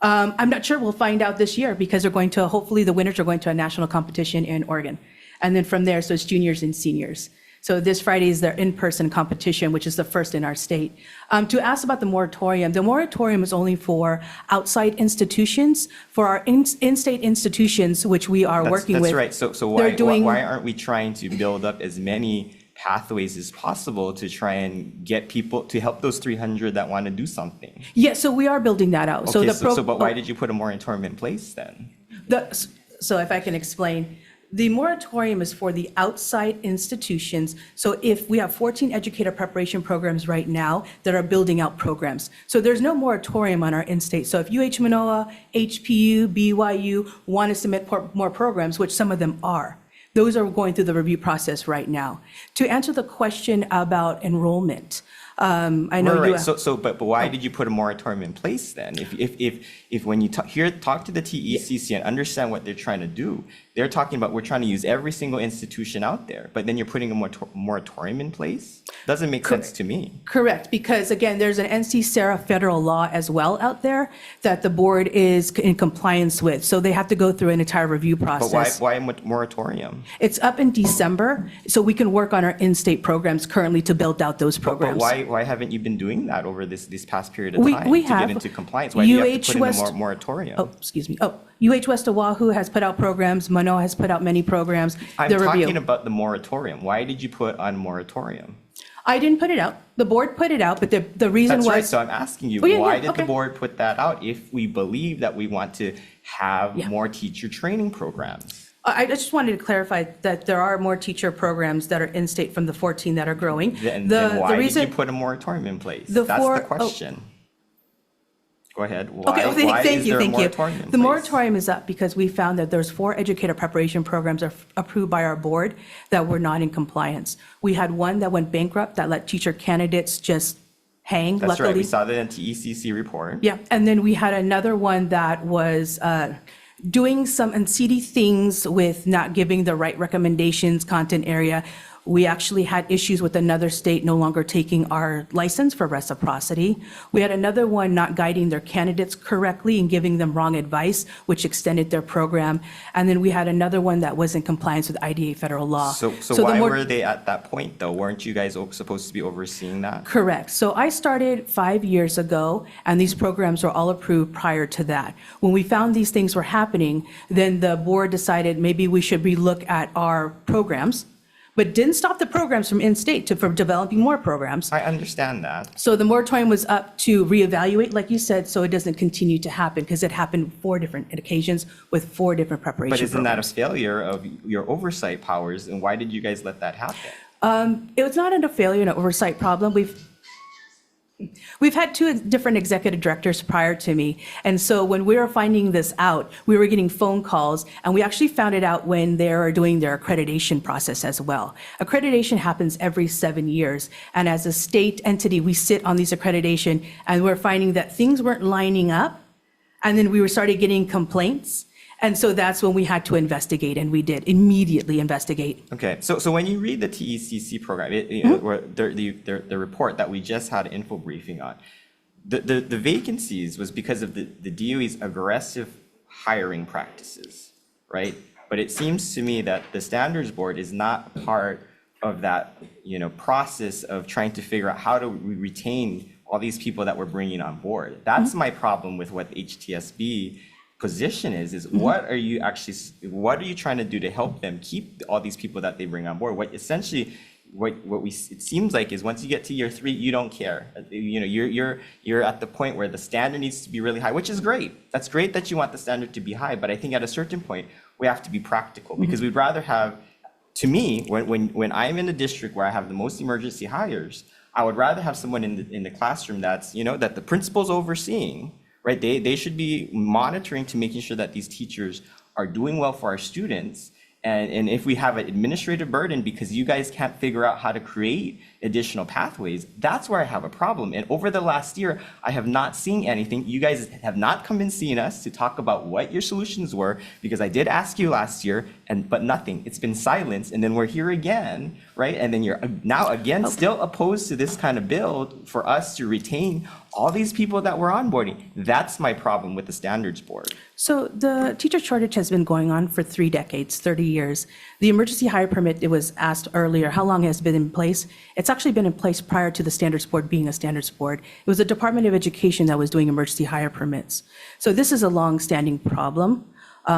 I'm not sure. We'll find out this year because hopefully the winners are going to a national competition in Oregon. And then from there, so it's juniors and seniors. So this Friday is their in-person competition, which is the first in our state. To ask about the moratorium is only for outside institutions. For our in-state institutions, which we are working with. That's right. So why aren't we trying to build up as many pathways as possible to try and get people to help those 300 that want to do something? Yeah, so we are building that out. Okay, but why did you put a moratorium in place then? So if I can explain. The moratorium is for the outside institutions. So if we have 14 educator preparation programs right now that are building out programs. So there's no moratorium on our in-state. So if UH Manoa, HPU, BYU want to submit more programs, which some of them are, those are going through the review process right now. To answer the question about enrollment, I know you. Right. But why did you put a moratorium in place then? If when you talk to the TECC and understand what they're trying to do, they're talking about we're trying to use every single institution out there, but then you're putting a moratorium in place? Doesn't make sense to me. Correct, because again, there's an NC SARA federal law as well out there that the board is in compliance with. So they have to go through an entire review process. But why a moratorium? It's up in December, so we can work on our in-state programs currently to build out those programs. But why haven't you been doing that over this past period of We time to have. get into compliance? Why do you have to put West- in a moratorium? Oh, excuse me. UH West Oahu has put out programs. Manoa has put out many programs. I'm The talking review. about the moratorium. Why did you put on moratorium? I didn't put it out. The board put it out, but the reason That's was. right, so I'm asking you, Oh, yeah, why yeah, did the okay. board put that out if we believe that we want to have more teacher training programs? I just wanted to clarify that there are more teacher programs that are in-state from the 14 that are growing. Then The why did reason- you put a moratorium in place? The That's four- the question. Go ahead. Okay, Why thank is you, there a thank you. moratorium in The place? moratorium is up because we found that there's 4 educator preparation programs approved by our board that were not in compliance. We had one that went bankrupt that let teacher candidates just hang, That's right, we luckily. saw that in TECC report. Yeah, and then we had another one that was doing some unseedy things with not giving the right recommendations, content area. We actually had issues with another state no longer taking our license for reciprocity. We had another one not guiding their candidates correctly and giving them wrong advice, which extended their program. And then we had another one that was in compliance with IDA federal law. So the why more- were they at that point, though? Weren't you guys supposed to be overseeing that? Correct. So I started 5 years ago, and these programs were all approved prior to that. When we found these things were happening, then the board decided maybe we should relook at our programs, but didn't stop the programs from in-state from developing more programs. I understand that. So the moratorium was up to reevaluate, like you said, so it doesn't continue to happen, because it happened 4 different occasions with 4 different preparation But isn't that a programs. failure of your oversight powers, and why did you guys let that happen? It was not a failure and an oversight problem. We've had 2 different executive directors prior to me. And so when we were finding this out, we were getting phone calls, and we actually found it out when they were doing their accreditation process as well. Accreditation happens every 7 years. And as a state entity, we sit on these accreditation, and we're finding that things weren't lining up. And then we started getting complaints. And so that's when we had to investigate, and we did immediately investigate. Okay, so when you read the TECC program, or the report that we just had an info briefing on, the vacancies was because of the DOE's aggressive hiring practices, right? But it seems to me that the standards board is not part of that, process of trying to figure out how do we retain all these people that we're bringing on board. That's my problem with what HTSB position is what are you trying to do to help them keep all these people that they bring on board? What it seems like is once you get to year 3, you don't care. You're at the point where the standard needs to be really high, which is great. That's great that you want the standard to be high, but I think at a certain point we have to be practical, because we'd rather have, to me, when I'm in a district where I have the most emergency hires, I would rather have someone in the classroom that's, that the principal's overseeing. Right, they should be monitoring to making sure that these teachers are doing well for our students. And if we have an administrative burden because you guys can't figure out how to create additional pathways, that's where I have a problem. And over the last year, I have not seen anything. You guys have not come and seen us to talk about what your solutions were, because I did ask you last year, but nothing. It's been silence, and then we're here again, right? And then you're now again still opposed to this kind of bill for us to retain all these people that we're onboarding. That's my problem with the standards board. So the teacher shortage has been going on for 3 decades, 30 years. The emergency hire permit, it was asked earlier, how long has it been in place? It's actually been in place prior to the standards board being a standards board. It was the Department of Education that was doing emergency hire permits. So this is a long-standing problem.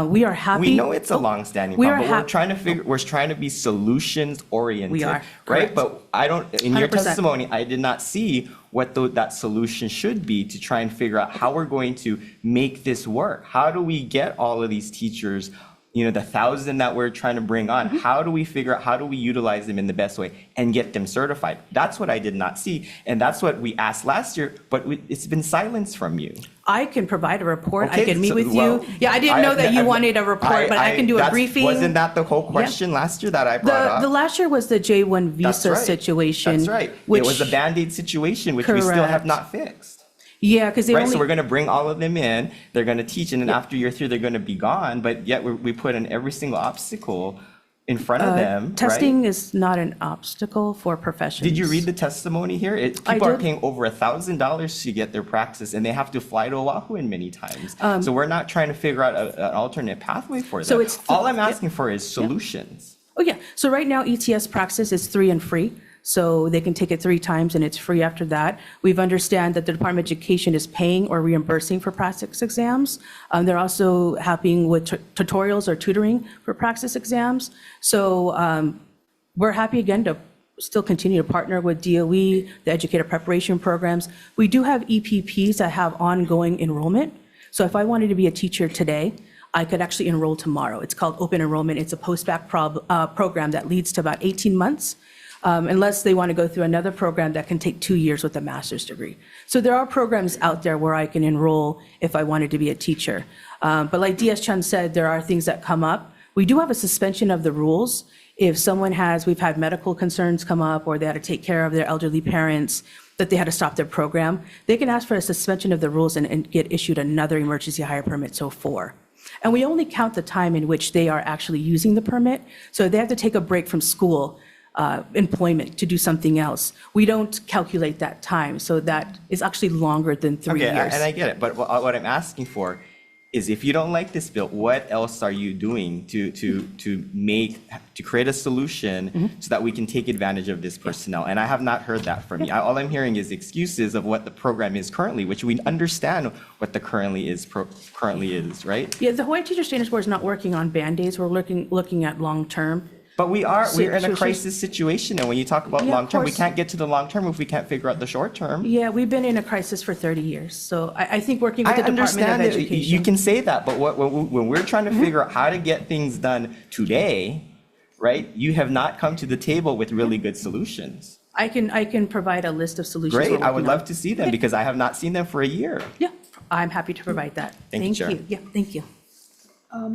We are happy. We know it's a long-standing problem, but we're trying to be solutions oriented. We are, right? correct. But I don't. In your 100%. testimony, I did not see what that solution should be to try and figure out how we're going to make this work. How do we get all of these teachers you know, the 1,000 that we're trying to bring on, how do we figure out, how do we utilize them in the best way and get them certified? That's what I did not see. And that's what we asked last year, but it's been silenced from you. I can provide a report. I Okay, can meet so- with well, you. Yeah, I didn't know that you wanted a report, but I can do a that's- briefing. Wasn't that the whole question last year that I brought The up? last year was the J1 That's visa right. situation. That's right. It which- was a Band-Aid situation, which we still have Correct. not fixed. Yeah, because they Right, only. so we're gonna bring all of them in, they're gonna teach, and then after year 3, they're gonna be gone, but yet we put in every single obstacle in front of them, right? Testing is not an obstacle for professions. Did you read the testimony here? I People are did. paying over $1,000 to get their praxis, and they have to fly to Oahu in many times. So we're not trying to figure out an alternate pathway for them. So it's- All I'm asking for is solutions. Oh, yeah. So right now, ETS Praxis is 3 and free. So they can take it 3 times and it's free after that. We've understand that the Department of Education is paying or reimbursing for praxis exams. They're also helping with tutorials or tutoring for praxis exams. So we're happy again to still continue to partner with DOE, the educator preparation programs. We do have EPPs that have ongoing enrollment. So if I wanted to be a teacher today, I could actually enroll tomorrow. It's called open enrollment. It's a post-bac program that leads to about 18 months. Unless they want to go through another program that can take 2 years with a master's degree. So there are programs out there where I can enroll if I wanted to be a teacher. But like DS Chun said, there are things that come up. We do have a suspension of the rules. If someone we've had medical concerns come up, or they had to take care of their elderly parents, that they had to stop their program, they can ask for a suspension of the rules and get issued another emergency hire permit, so 4. And we only count the time in which they are actually using the permit. So if they have to take a break from school, employment to do something else, we don't calculate that time. So that is actually longer than 3 Okay, years. and I get it, but what I'm asking for is, if you don't like this bill, what else are you doing to create a solution so that we can take advantage of this personnel? And I have not heard that from you. All I'm hearing is excuses of what the program is currently, which we understand what the currently is, right? Yeah, the Hawaii Teacher Standards Board is not working on Band-Aids. We're looking at long-term. But we're in a So- crisis situation, and when you talk about Yeah, of long-term, we course. can't get to the long-term if we can't figure out the short-term. Yeah, we've been in a crisis for 30 years. So I think working with I the Department of understand that Education. you can say that, but when we're trying to figure out how to get things done today, right, you have not come to the table with really good solutions. I can provide a list of solutions. we're Great, I would working on. love to see them, because I have not seen them for a year. Yeah, I'm happy to provide that. Thank you, Chair. Yeah, thank you.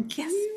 Can you,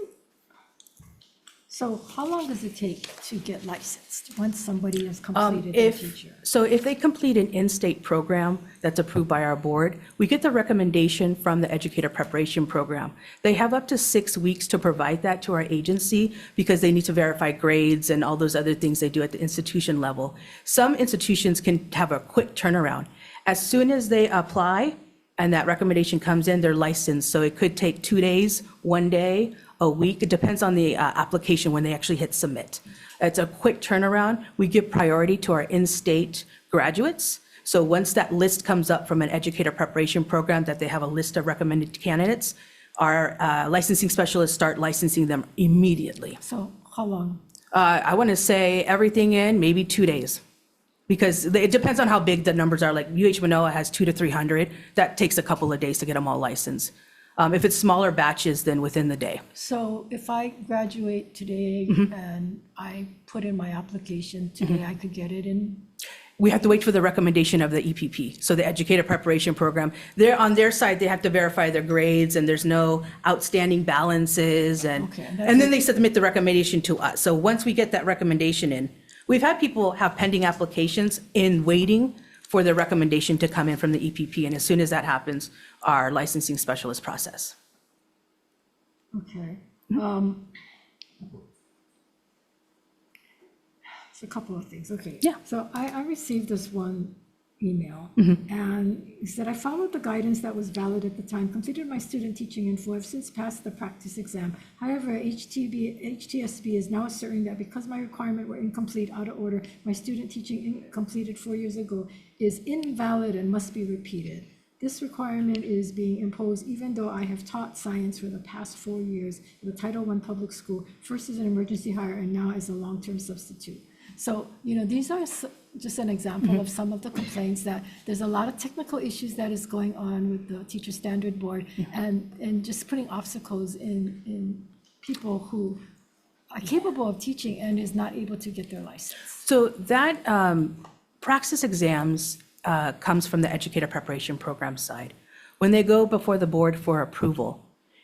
so how long does it take to get licensed once somebody has completed their teacher? So if they complete an in-state program that's approved by our board, we get the recommendation from the educator preparation program. They have up to 6 weeks to provide that to our agency, because they need to verify grades and all those other things they do at the institution level. Some institutions can have a quick turnaround. As soon as they apply and that recommendation comes in, they're licensed. So it could take 2 days, 1 day, a week. It depends on the application when they actually hit submit. It's a quick turnaround. We give priority to our in-state graduates. So once that list comes up from an educator preparation program, that they have a list of recommended candidates, our licensing specialists start licensing them immediately. So how long? I want to say everything in maybe 2 days. Because it depends on how big the numbers are. Like UH Manoa has 200 to 300. That takes a couple of days to get them all licensed. If it's smaller batches, then within the day. So if I graduate today and I put in my application today, I could get it in? We have to wait for the recommendation of the EPP, so the Educator Preparation Program. They're on their side, they have to verify their grades, and there's no outstanding balances, and then they submit the recommendation to us. So once we get that recommendation in, we've had people have pending applications in waiting for the recommendation to come in from the EPP, and as soon as that happens, our licensing specialist process. Okay. It's a couple of things. Okay. Yeah. So I received this one email, and it said, I followed the guidance that was valid at the time, completed my student teaching info, have since passed the practice exam. However, HTSB is now asserting that because my requirement were incomplete, out of order, my student teaching completed 4 years ago is invalid and must be repeated. This requirement is being imposed even though I have taught science for the past 4 years at a Title I public school, first as an emergency hire and now as a long-term substitute. So, these are just an example of some of the complaints, that there's a lot of technical issues that is going on with the Teacher Standard Board, and just putting obstacles in people who are capable of teaching and is not able to get their license? So that praxis exams comes from the educator preparation program side. When they go before the board for approval,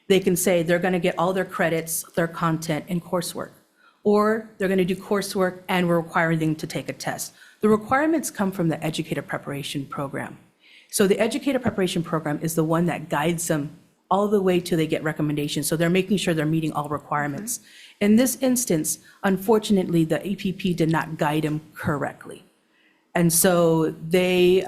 they can say they're going to get all their credits, their content, and coursework. Or they're going to do coursework and we're requiring them to take a test. The requirements come from the educator preparation program. So the educator preparation program is the one that guides them all the way till they get recommendations. So they're making sure they're meeting all requirements. In this instance, unfortunately, the EPP did not guide them correctly. And so they,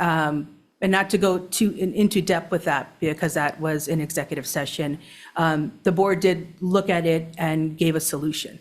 and not to go into depth with that because that was an executive session, the board did look at it and gave a solution.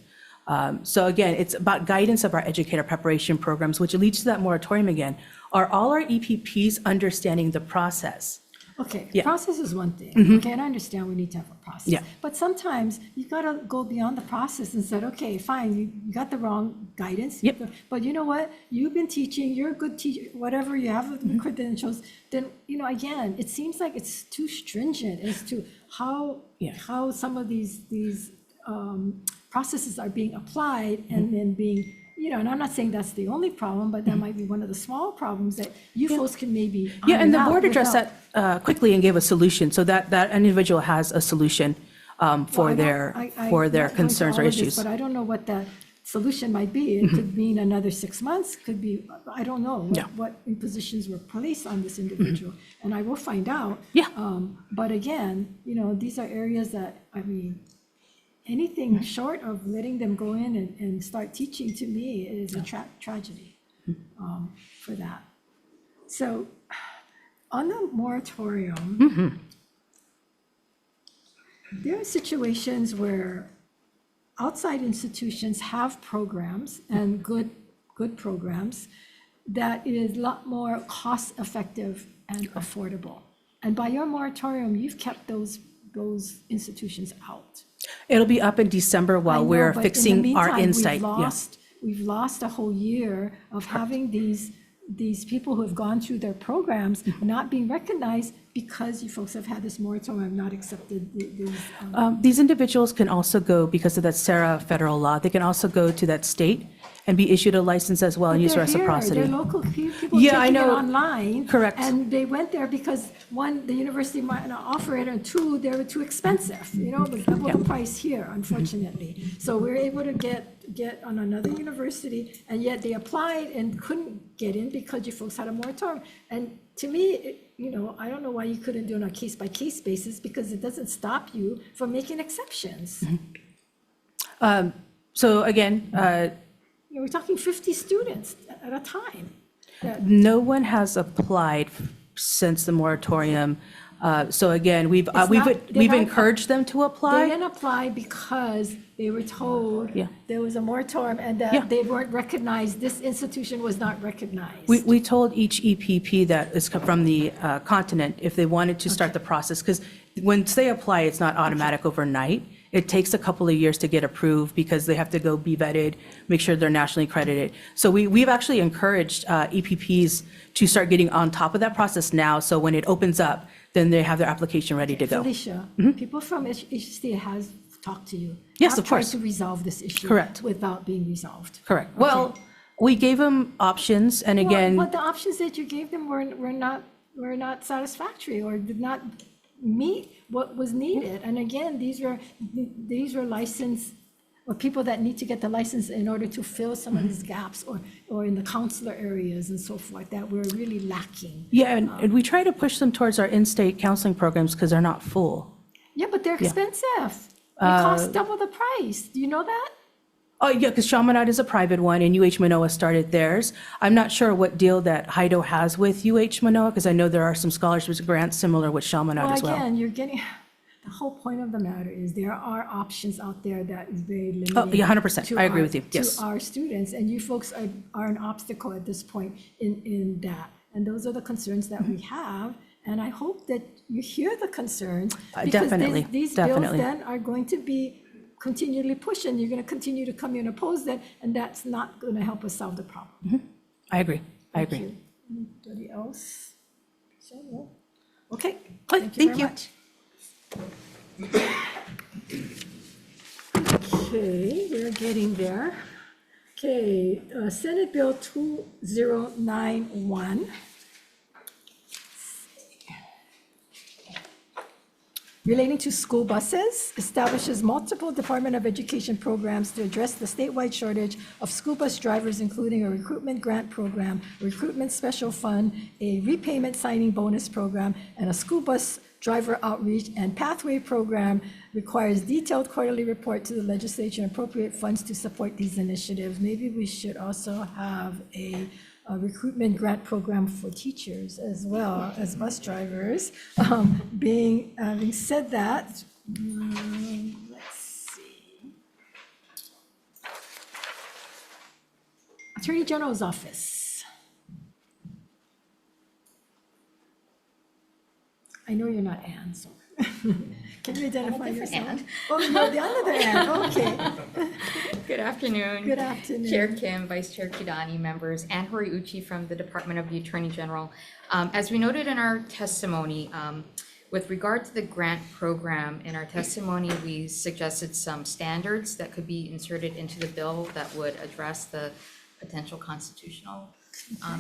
So again, it's about guidance of our educator preparation programs, which leads to that moratorium again. Are all our EPPs understanding the process? Okay, Yeah. process is one thing. Okay, and I understand we need to have a process. Yeah. But sometimes you gotta go beyond the process and said, okay, fine, you got the wrong guidance. Yep. But you know what? You've been teaching, you're a good teacher, whatever, you have the credentials, then, again, it seems like it's too stringent as to how some of these processes are being applied and then being, and I'm not saying that's the only problem, but that might be one of the small problems that you folks can maybe Yeah, and the iron out board addressed without- that quickly and gave a solution, so that an individual has a solution for their concerns or all of this, issues. But I don't know what that solution might be. It could mean another 6 months, could be, I don't know what impositions were placed on this individual, and I will find out. Yeah. But again, these are areas that, anything short of letting them go in and start teaching, to me, is a tragedy for that. So on the moratorium, there are situations where outside institutions have programs and good programs that is a lot more cost-effective and affordable. And by your moratorium, you've kept those institutions out. It'll be up in December I while know, we're but in the fixing our meantime, insight. Yes. We've lost a whole year of having these people who have gone through their programs not being recognized because you folks have had this moratorium, not accepted these. These individuals can also go, because of that SARA federal law, they can also go to that state and be issued a license as well and use reciprocity. They're local people Yeah, I taking it know. online. Correct. And they went there because, one, the university might not offer it, and two, they were too expensive. It was double the price here, unfortunately. So we were able to get on another university, and yet they applied and couldn't get in because you folks had a moratorium. And to me, I don't know why you couldn't do it on a case-by-case basis, because it doesn't stop you from making exceptions. So again, We're talking 50 students at a time. no one has applied since the moratorium. So again, we've encouraged them to They apply. didn't apply because they were told Yeah. there was a moratorium and Yeah. that they weren't recognized, this institution was not recognized. We told each EPP that is from the continent if they wanted to start the process, because once they apply, it's not automatic overnight. It takes a couple of years to get approved because they have to go be vetted, make sure they're nationally accredited. So we've actually encouraged EPPs to start getting on top of that process now, so when it opens up, then they have their application ready to go. Felicia, people from HSTA has talked to you. Yes, of course. Have tried to resolve this issue. Correct. Without being resolved. Correct. Well, we gave them options, and again. Well, the options that you gave them were not satisfactory or did not meet what was needed. And again, these were licensed, or people that need to get the license in order to fill some of these gaps, or in the counselor areas and so forth, that we're really lacking. Yeah, and we try to push them towards our in-state counseling programs because they're not full. Yeah, but they're expensive. They cost double the price. Do you know that? Oh, yeah, because Chaminade is a private one, and UH Manoa started theirs. I'm not sure what deal that Haido has with UH Manoa, because I know there are some scholarships grants similar with Chaminade as well. Well, again, you're getting, the whole point of the matter is there are options out there that is very limited. Oh, yeah, 100%. I agree with you. Yes. To our students, and you folks are an obstacle at this point in that. And those are the concerns that we have, and I hope that you hear the concerns. Definitely, Because these definitely. bills then are going to be continually pushed, and you're going to continue to come in and oppose that, and that's not going to help us solve the problem. I agree. I Thank agree. you. Anybody else? So, no? Okay. Thank very you. much. Okay, we're getting there. Okay, Senate Bill 2091. Relating to school buses, establishes multiple Department of Education programs to address the statewide shortage of school bus drivers, including a recruitment grant program, a recruitment special fund, a repayment signing bonus program, and a school bus driver outreach and pathway program. Requires detailed quarterly report to the legislature and appropriate funds to support these initiatives. Maybe we should also have a recruitment grant program for teachers as well as bus drivers. Having said that, let's see. Attorney General's office. I know you're not Ann, so can you identify yourself? Oh, you're the other Ann, okay. Good afternoon. Good afternoon. Chair Kim, Vice Chair Kidani, members, Ann Horiuchi from the Department of the Attorney General. As we noted in our testimony, with regard to the grant program, in our testimony, we suggested some standards that could be inserted into the bill that would address the potential constitutional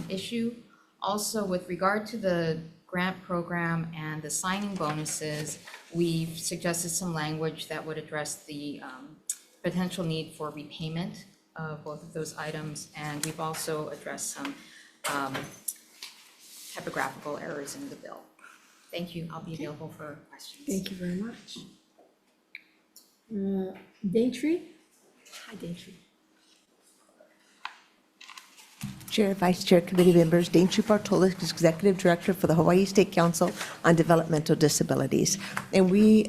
issue. Also, with regard to the grant program and the signing bonuses, we've suggested some language that would address the potential need for repayment of both of those items, and we've also addressed some typographical errors in the bill. Thank you. I'll be available for questions. Thank you very much. Daintree? Hi, Daintree. Chair, Vice Chair, committee members, Daintree Bartola, Executive Director for the Hawaii State Council on Developmental Disabilities. And we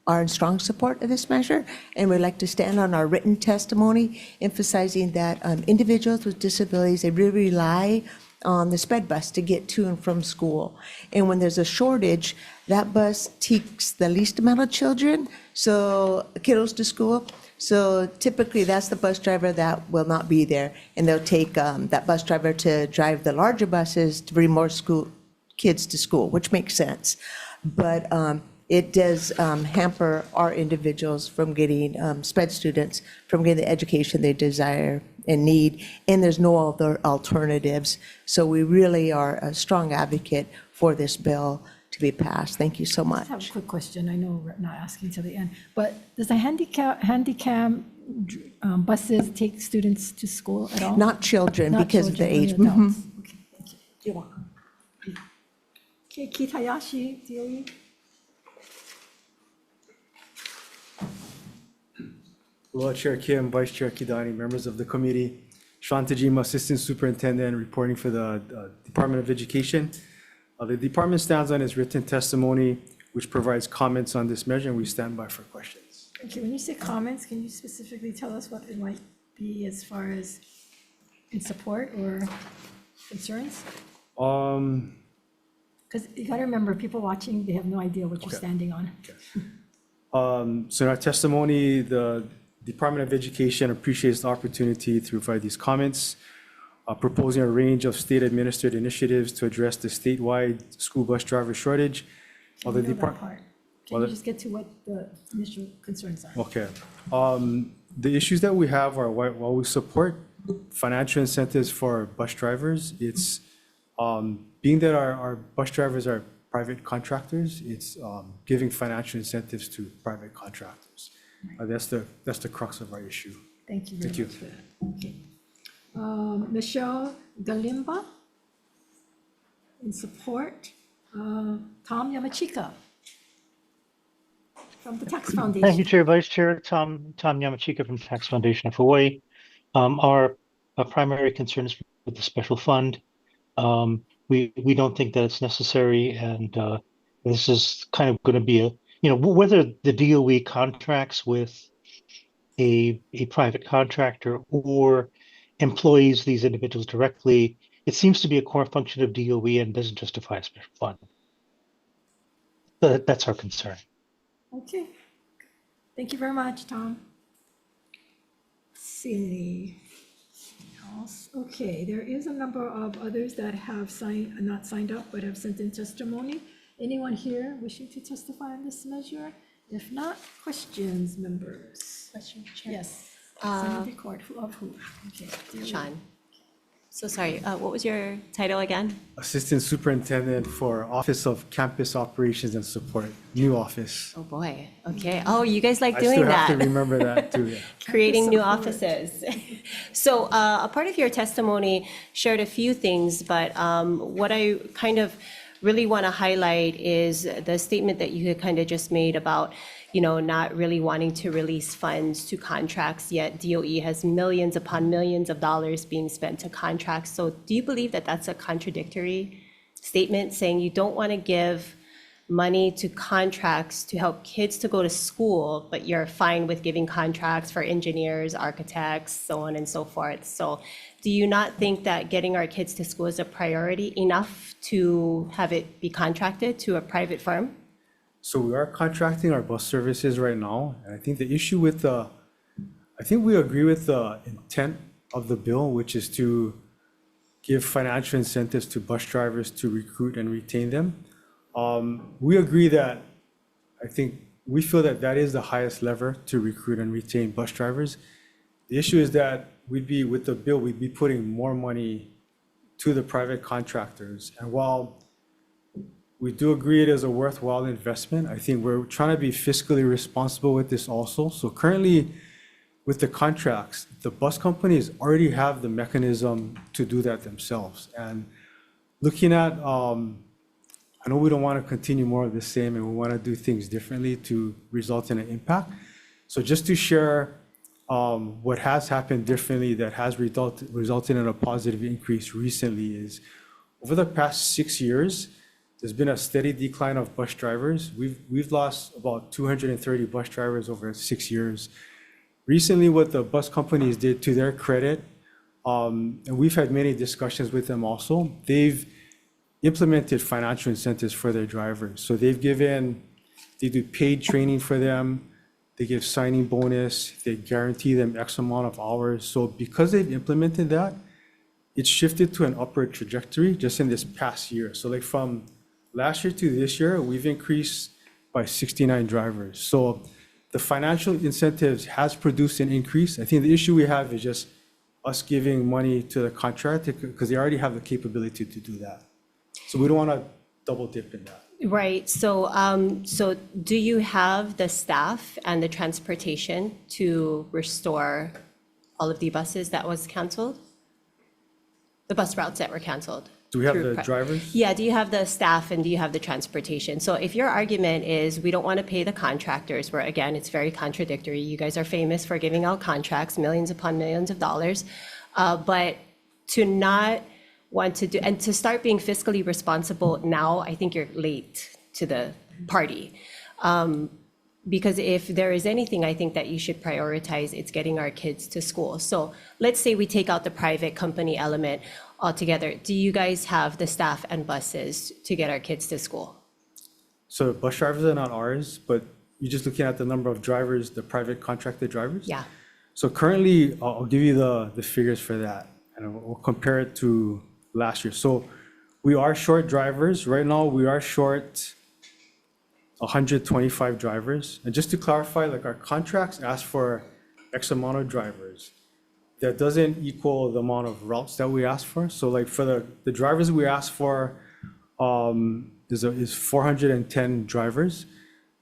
are in strong support of this measure, and we'd like to stand on our written testimony, emphasizing that individuals with disabilities, they really rely on the sped bus to get to and from school. And when there's a shortage, that bus takes the least amount of children, so kiddos to school. So typically, that's the bus driver that will not be there, and they'll take that bus driver to drive the larger buses to bring more school kids to school, which makes sense. But it does hamper our individuals from getting, sped students, from getting the education they desire and need, and there's no other alternatives. So we really are a strong advocate for this bill to be passed. Thank you so much. I have a quick question. I know we're not asking till the end, but does the handicap buses take students to school at all? Not children, Not because of the children, age. only adults. Mhm. Okay, thank you. You're welcome. Okay, Keith Hayashi, DOE. Hello, Chair Kim, Vice Chair Kidani, members of the committee. Sean Tajima, Assistant Superintendent, reporting for the Department of Education. The department stands on its written testimony, which provides comments on this measure, and we stand by for questions. Okay, when you say comments, can you specifically tell us what it might be as far as in support or concerns? Because you got to remember, people watching, they have no idea what you're standing on. So in our testimony, the Department of Education appreciates the opportunity to provide these comments, proposing a range of state-administered initiatives to address the statewide school bus driver shortage. Can you know that part? Can you just get to what the initial concerns are? Okay. The issues that we have are, while we support financial incentives for bus drivers, it's being that our bus drivers are private contractors, it's giving financial incentives to private contractors. That's the crux of our issue. Thank you very much for that. Okay. Michelle Galimba, in support. Tom Yamachika from the Tax Foundation. Thank you, Chair, Vice Chair. Tom Yamachika from Tax Foundation of Hawaii. Our primary concerns with the special fund. We don't think that it's necessary, and this is kind of going to be whether the DOE contracts with a private contractor or employs these individuals directly, it seems to be a core function of DOE and doesn't justify a special fund. But that's our concern. Okay. Thank you very much, Tom. Let's see. Else. Okay, there is a number of others that have not signed up but have sent in testimony. Anyone here wishing to testify on this measure? If not, questions, members? Question, Chair. Yes. Senate record, who of who? Okay. dear Sean. So sorry, what was your title again? Assistant Superintendent for Office of Campus Operations and Support, new office. Oh, boy. Okay. Oh, you guys like I doing still that. have to remember that too, yeah. Creating new offices. So a part of your testimony shared a few things, but what I kind of really want to highlight is the statement that you had kind of just made about, not really wanting to release funds to contracts, yet DOE has millions upon millions of dollars being spent to contracts. So do you believe that that's a contradictory statement, saying you don't want to give money to contracts to help kids to go to school, but you're fine with giving contracts for engineers, architects, so on and so forth? So do you not think that getting our kids to school is a priority enough to have it be contracted to a private firm? So we are contracting our bus services right now. And I think the issue with I think we agree with the intent of the bill, which is to give financial incentives to bus drivers to recruit and retain them. We agree that, we feel that that is the highest lever to recruit and retain bus drivers. The issue is that with the bill, we'd be putting more money to the private contractors. And while we do agree it is a worthwhile investment, I think we're trying to be fiscally responsible with this also. So currently, with the contracts, the bus companies already have the mechanism to do that themselves. And looking at, I know we don't want to continue more of the same, and we want to do things differently to result in an impact. So just to share what has happened differently that has resulted in a positive increase recently is, over the past 6 years, there's been a steady decline of bus drivers. We've lost about 230 bus drivers over 6 years. Recently, what the bus companies did, to their credit, and we've had many discussions with them also, they've implemented financial incentives for their drivers. So they do paid training for them, they give signing bonus, they guarantee them X amount of hours. So because they've implemented that, it's shifted to an upward trajectory just in this past year. So like from last year to this year, we've increased by 69 drivers. So the financial incentives has produced an increase. I think the issue we have is just us giving money to the contractor because they already have the capability to do that. So we don't want to double dip in that. Right. So, so do you have the staff and the transportation to restore all of the buses that was canceled? The bus routes that were canceled? Do we have the drivers? Yeah, do you have the staff and do you have the transportation? So if your argument is we don't want to pay the contractors, where again, it's very contradictory. You guys are famous for giving out contracts, millions upon millions of dollars. But to not want to do, and to start being fiscally responsible now, I think you're late to the party. Because if there is anything I think that you should prioritize, it's getting our kids to school. So let's say we take out the private company element altogether. Do you guys have the staff and buses to get our kids to school? So bus drivers are not ours, but you're just looking at the number of drivers, the private contracted drivers? Yeah. So currently, I'll give you the figures for that, and we'll compare it to last year. So we are short drivers. Right now, we are short 125 drivers. And just to clarify, like our contracts ask for X amount of drivers. That doesn't equal the amount of routes that we ask for. So like for the drivers we ask for is 410 drivers,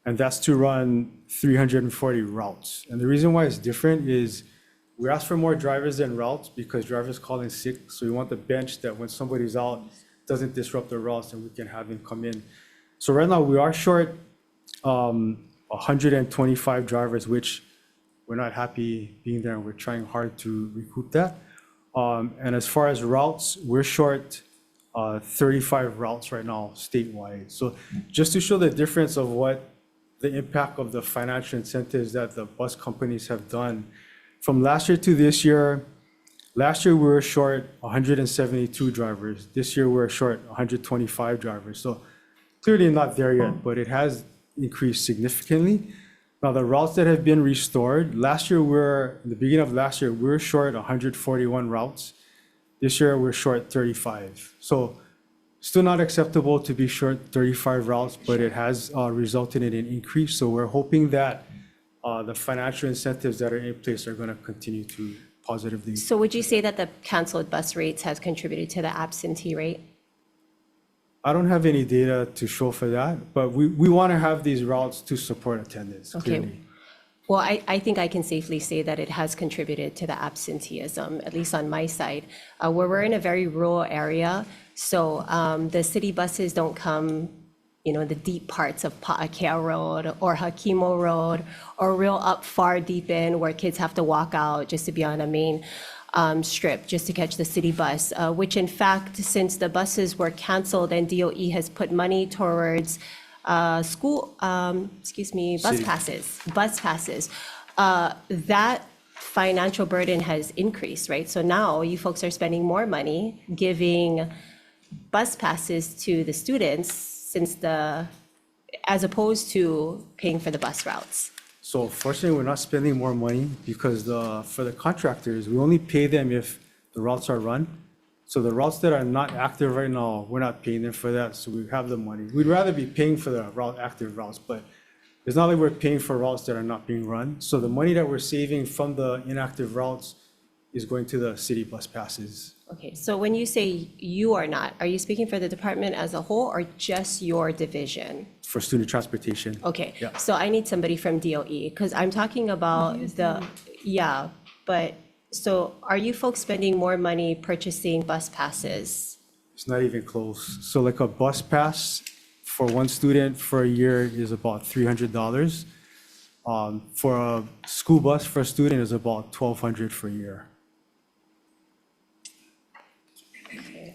and that's to run 340 routes. And the reason why it's different is we ask for more drivers than routes because drivers call in sick. So we want the bench that when somebody's out, doesn't disrupt the routes and we can have them come in. So right now we are short 125 drivers, which we're not happy being there, and we're trying hard to recoup that. And as far as routes, we're short 35 routes right now statewide. So just to show the difference of what the impact of the financial incentives that the bus companies have done. From last year to this year, last year we were short 172 drivers. This year we're short 125 drivers. So clearly not there yet, but it has increased significantly. Now, the routes that have been restored, in the beginning of last year, we were short 141 routes. This year, we're short 35. So Still not acceptable to be short 35 routes, but it has resulted in an increase. So we're hoping that the financial incentives that are in place are going to continue to positively. So would you say that the canceled bus rates has contributed to the absentee rate? I don't have any data to show for that, but we want to have these routes to support attendance, Okay. clearly. Well, I think I can safely say that it has contributed to the absenteeism, at least on my side, where we're in a very rural area. So the city buses don't come, you know, in the deep parts of Pa'akea Road or Hakimo Road, or real up far deep in where kids have to walk out just to be on a main strip just to catch the city bus, which in fact, since the buses were canceled and DOE has put money towards bus passes, that financial burden has increased, right? So now you folks are spending more money giving bus passes to the students as opposed to paying for the bus routes. So fortunately, we're not spending more money because for the contractors, we only pay them if the routes are run. So the routes that are not active right now, we're not paying them for that, so we have the money. We'd rather be paying for the active routes, but it's not like we're paying for routes that are not being run. So the money that we're saving from the inactive routes is going to the city bus passes. Okay, so when you say you are not, are you speaking for the department as a whole or just your division? For student transportation. Okay, Yeah. so I need somebody from DOE, because I'm talking about so are you folks spending more money purchasing bus passes? It's not even close. So like a bus pass for one student for a year is about $300. For a school bus for a student is about $1,200 for a year.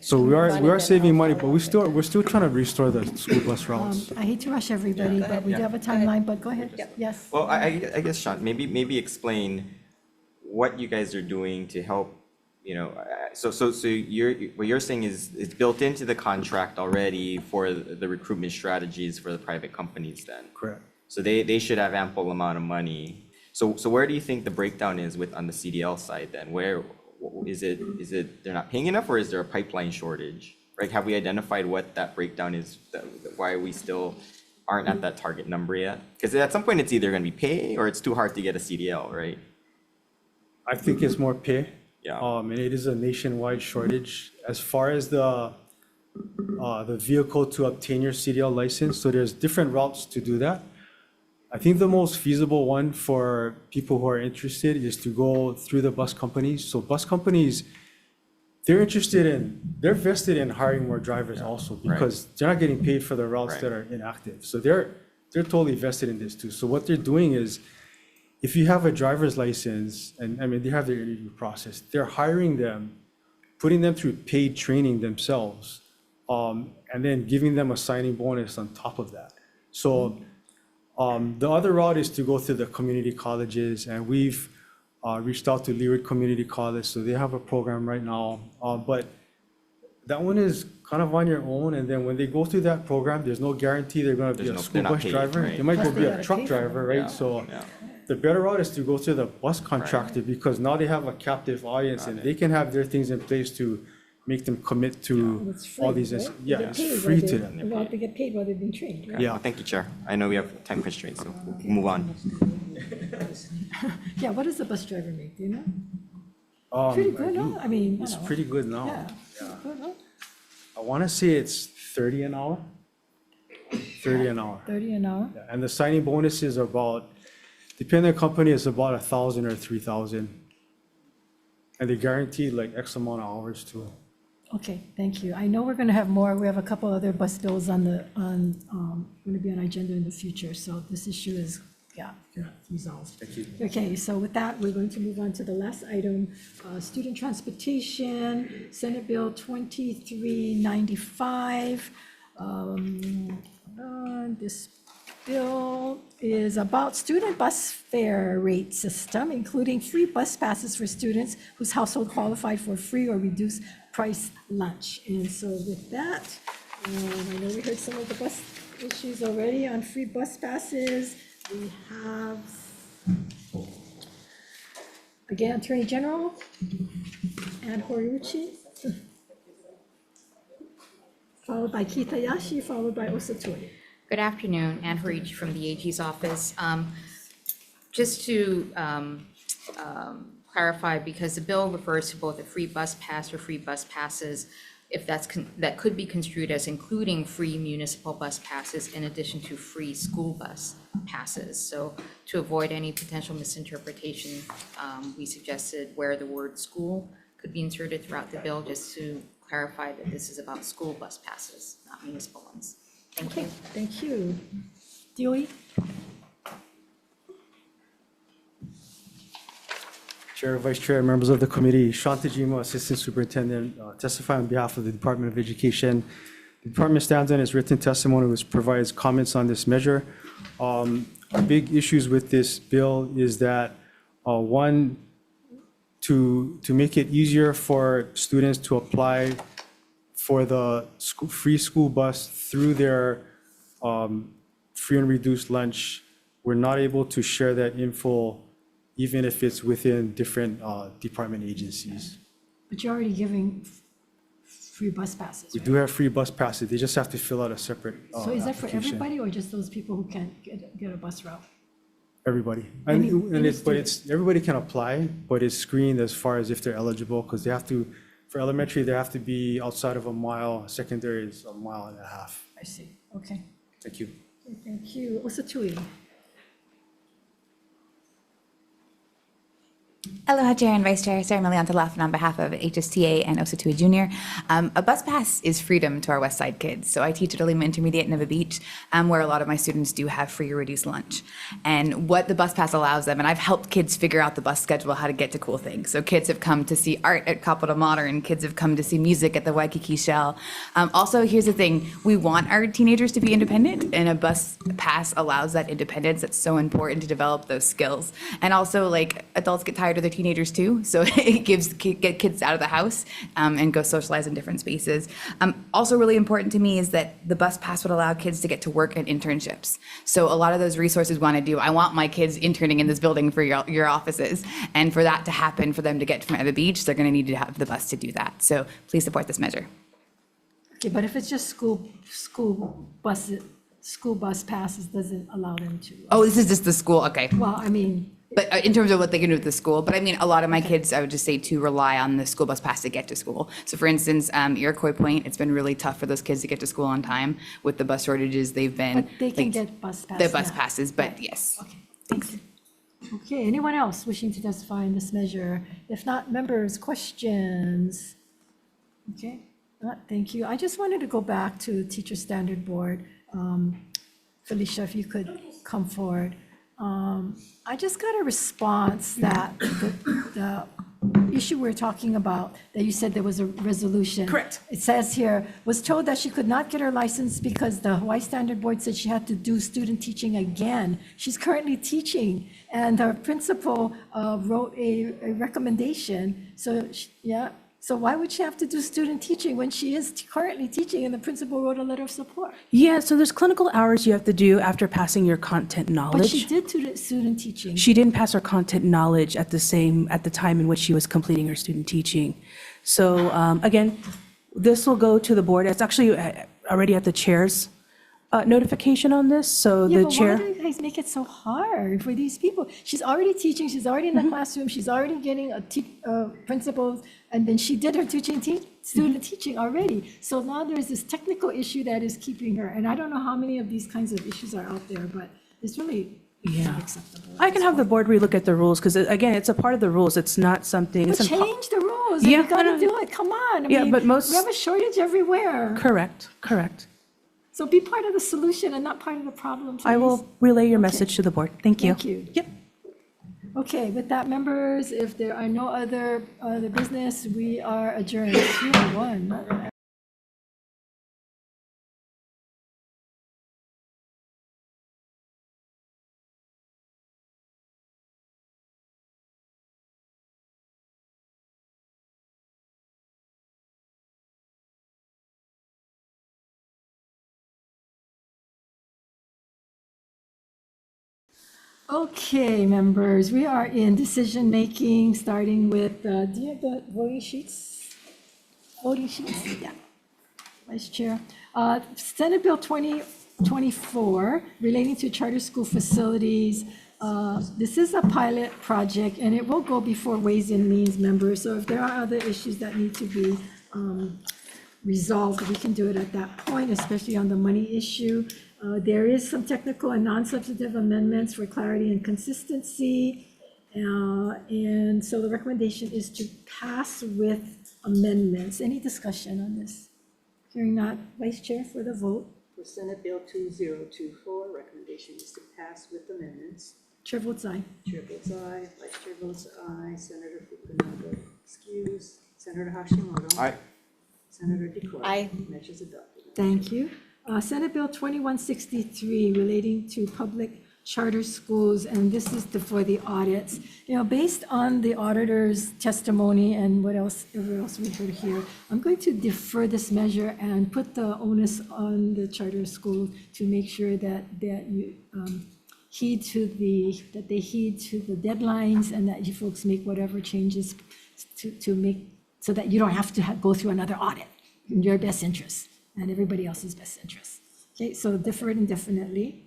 So we are saving money, but we're still trying to restore the school bus routes. I hate to rush everybody, but we do have a timeline, but go ahead. Yes. Well, I guess, Sean, maybe explain what you guys are doing to help, you know, so what you're saying is it's built into the contract already for the recruitment strategies for the private companies then? Correct. So they should have ample amount of money. So where do you think the breakdown is on the CDL side then? Where is it they're not paying enough, or is there a pipeline shortage? Right? Have we identified what that breakdown is, why we still aren't at that target number yet? Because at some point it's either going to be pay or it's too hard to get a CDL, right? I think it's more pay. Yeah. And it is a nationwide shortage. As far as the vehicle to obtain your CDL license, so there's different routes to do that. I think the most feasible one for people who are interested is to go through the bus companies. So bus companies, they're vested in hiring more drivers also, because they're not getting paid for the routes that are inactive. So they're totally vested in this too. So what they're doing is, if you have a driver's license, and I mean, they have their interview process, they're hiring them, putting them through paid training themselves, and then giving them a signing bonus on top of that. So the other route is to go through the community colleges, and we've reached out to Leeward Community College, so they have a program right now. But that one is kind of on your own, and then when they go through that program, there's no guarantee they're going to be a school bus driver. They might go be a truck driver, right? So the better route is to go to the bus contractor, because now they have a captive audience and they can have their things in place to make them commit to all these. Yeah, it's free to them. Well, they get paid while they're being trained, right? Yeah. Well, thank you, Chair. I know we have time constraints, so we'll move on. Yeah, what does the bus driver make, do you know? Pretty good, no? I mean, It's pretty good now. Yeah. Good, huh? I want to say it's 30 an hour. 30 an hour. 30 an hour? Yeah, and the signing bonus is about, depending on the company, it's about 1,000 or 3,000. And they guarantee like X amount of hours too. Okay, thank you. I know we're going to have more. We have a couple other bus bills going to be on our agenda in the future. So this issue is, resolved. Thank you. Okay, so with that, we're going to move on to the last item, student transportation, Senate Bill 2395. This bill is about student bus fare rate system, including free bus passes for students whose household qualified for free or reduced price lunch. And so with that, I know we heard some of the bus issues already on free bus passes. We have, again, Attorney General and Horiuchi. followed by Keith Hayashi, followed by Osatoi. Good afternoon, Anne Horiuchi from the AG's office. Just to clarify, because the bill refers to both a free bus pass or free bus passes, if that could be construed as including free municipal bus passes in addition to free school bus passes. So to avoid any potential misinterpretation, we suggested where the word school could be inserted throughout the bill, just to clarify that this is about school bus passes, not municipal ones. Thank you. Thank you. DOE? Chair, Vice Chair, members of the committee, Sean Tajima, Assistant Superintendent, testify on behalf of the Department of Education. The department stands on its written testimony, which provides comments on this measure. Our big issues with this bill is that, one, to make it easier for students to apply for the free school bus through their free and reduced lunch, we're not able to share that info even if it's within different department agencies. But you're already giving free bus passes, We right? do have free bus passes, they just have to fill out a separate So is that for application. everybody or just those people who can't get a bus route? Everybody. Any- And any it's, but it's, everybody can apply, but it's screened as far as if they're eligible, because they have to, for elementary, they have to be outside of a mile, secondary is 1.5 miles. I see, okay. Thank you. Okay, thank you. Osatoi? Aloha, Chair and Vice Chair. Sarah Milianta Laughlin on behalf of HSTA and Osatui Junior. A bus pass is freedom to our West Side kids. So I teach at Olima Intermediate in Nova Beach, where a lot of my students do have free or reduced lunch. And what the bus pass allows them, and I've helped kids figure out the bus schedule, how to get to cool things. So kids have come to see art at Capitol Modern. Kids have come to see music at the Waikiki Shell. Also, here's the thing. We want our teenagers to be independent, and a bus pass allows that independence. It's so important to develop those skills. And also, like, adults get tired of their teenagers too, so it get kids out of the house and go socialize in different spaces. Also really important to me is that the bus pass would allow kids to get to work and internships. So a lot of those resources want to do, I want my kids interning in this building for your offices, and for that to happen, for them to get from the beach, they're going to need to have the bus to do that. So please support this measure. Okay, but if it's just school bus passes, doesn't allow them to. Oh, this is just the school, okay. Well, I mean. But in terms of what they can do with the school, but I mean, a lot of my kids, I would just say, to rely on the school bus pass to get to school. So for instance, Iroquois Point, it's been really tough for those kids to get to school on time with the bus shortages. They've been. But they can like, get bus passes. the bus now. passes, but yes. Okay, thanks. Okay, anyone else wishing to testify in this measure? If not, members, questions? Okay, not, thank you. I just wanted to go back to Teacher Standard Board. Felicia, if you could come forward. I just got a response that the issue we're talking about, that you said there was a resolution. Correct. It says here, was told that she could not get her license because the Hawaii Standard Board said she had to do student teaching again. She's currently teaching, and her principal wrote a recommendation. So, yeah, so why would she have to do student teaching when she is currently teaching and the principal wrote a letter of support? Yeah, so there's clinical hours you have to do after passing your content knowledge. But she did do student teaching. She didn't pass her content knowledge at the time in which she was completing her student teaching. So again, this will go to the board. It's actually already at the chair's notification on this, so Yeah, the but chair. why do you guys make it so hard for these people? She's already teaching, she's already in the classroom, she's already getting principals, and then she did her student teaching already. So now there's this technical issue that is keeping her, and I don't know how many of these kinds of issues are out there, but it's really not acceptable. I can have the board relook at the rules, because again, it's a part of the rules. It's not something. But it's change the rules, Yeah, you gotta no, no. do it, come on. I Yeah, mean, but most- we have a shortage everywhere. Correct. So be part of the solution and not part of the problem, I please. will relay your message to the board. Thank you. Thank you. Yep. Okay, with that, members, if there are no other business, we are adjourned. 2:01. Okay, members, we are in decision-making, starting with, do you have the voting sheets? Voting sheets? Yeah. Vice Chair. Senate Bill 2024 relating to charter school facilities. This is a pilot project and it will go before Ways and Means members. So if there are other issues that need to be resolved, we can do it at that point, especially on the money issue. There is some technical and non-substantive amendments for clarity and consistency. And so the recommendation is to pass with amendments. Any discussion on this? Hearing not, Vice Chair for the vote. For Senate Bill 2024, recommendation is to pass with amendments. Chair votes aye. Chair votes aye, Vice Chair votes aye, Senator Fukunaga excused, Senator Hashimoto. Aye. Senator Decroix. Aye. Measures adopted. Thank you. Senate Bill 2163 relating to public charter schools, and this is for the audits. You know, based on the auditor's testimony and whatever else we heard here, I'm going to defer this measure and put the onus on the charter school to make sure that you heed to the deadlines and that you folks make whatever changes to make so that you don't have to go through another audit in your best interest and everybody else's best interest. Okay, so deferred indefinitely.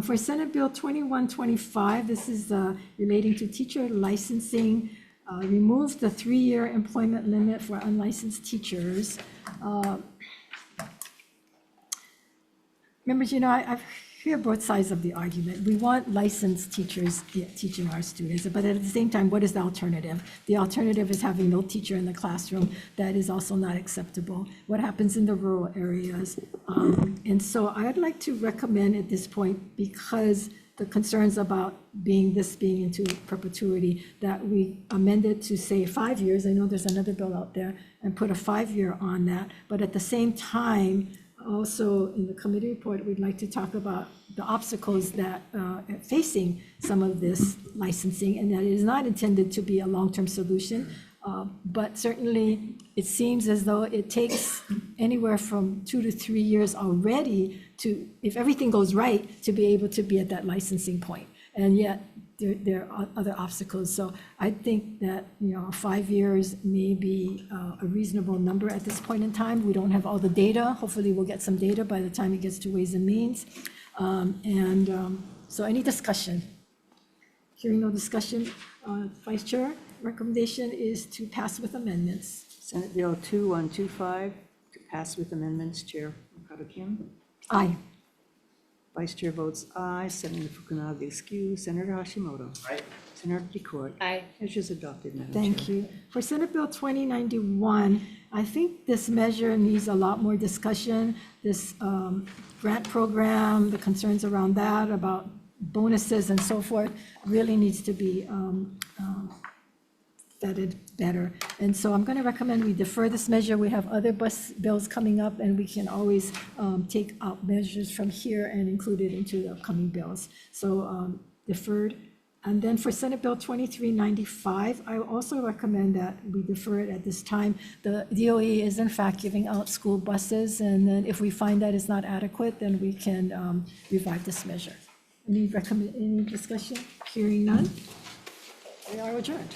For Senate Bill 2125, this is relating to teacher licensing, removes the 3-year employment limit for unlicensed teachers. Members, you know, I hear both sides of the argument. We want licensed teachers teaching our students, but at the same time, what is the alternative? The alternative is having no teacher in the classroom. That is also not acceptable. What happens in the rural areas? And so I'd like to recommend at this point, because the concerns about being into perpetuity, that we amend it to say 5 years. I know there's another bill out there, and put a 5-year on that. But at the same time, also, in the committee report, we'd like to talk about the obstacles that are facing some of this licensing, and that it is not intended to be a long-term solution. But certainly, it seems as though it takes anywhere from 2 to 3 years already to, if everything goes right, to be able to be at that licensing point. And yet, there are other obstacles. So I think that, 5 years may be a reasonable number at this point in time. We don't have all the data. Hopefully, we'll get some data by the time it gets to Ways and Means. So any discussion? Hearing no discussion, Vice Chair, recommendation is to pass with amendments. Senate Bill 2125, to pass with amendments. Chair Ricardo Kim. Aye. Vice Chair votes aye, Senator Fukunaga excused, Senator Hashimoto. Aye. Senator Decroix. Aye. Measures adopted, Madam Thank Chair. you. For Senate Bill 2091, I think this measure needs a lot more discussion. This grant program, the concerns around that, about bonuses and so forth, really needs to be vetted better. And so I'm going to recommend we defer this measure. We have other bus bills coming up, and we can always take out measures from here and include it into the upcoming bills. So deferred. And then for Senate Bill 2395, I also recommend that we defer it at this time. The DOE is in fact giving out school buses, and then if we find that it's not adequate, then we can revive this measure. Any discussion? Hearing none. We are adjourned.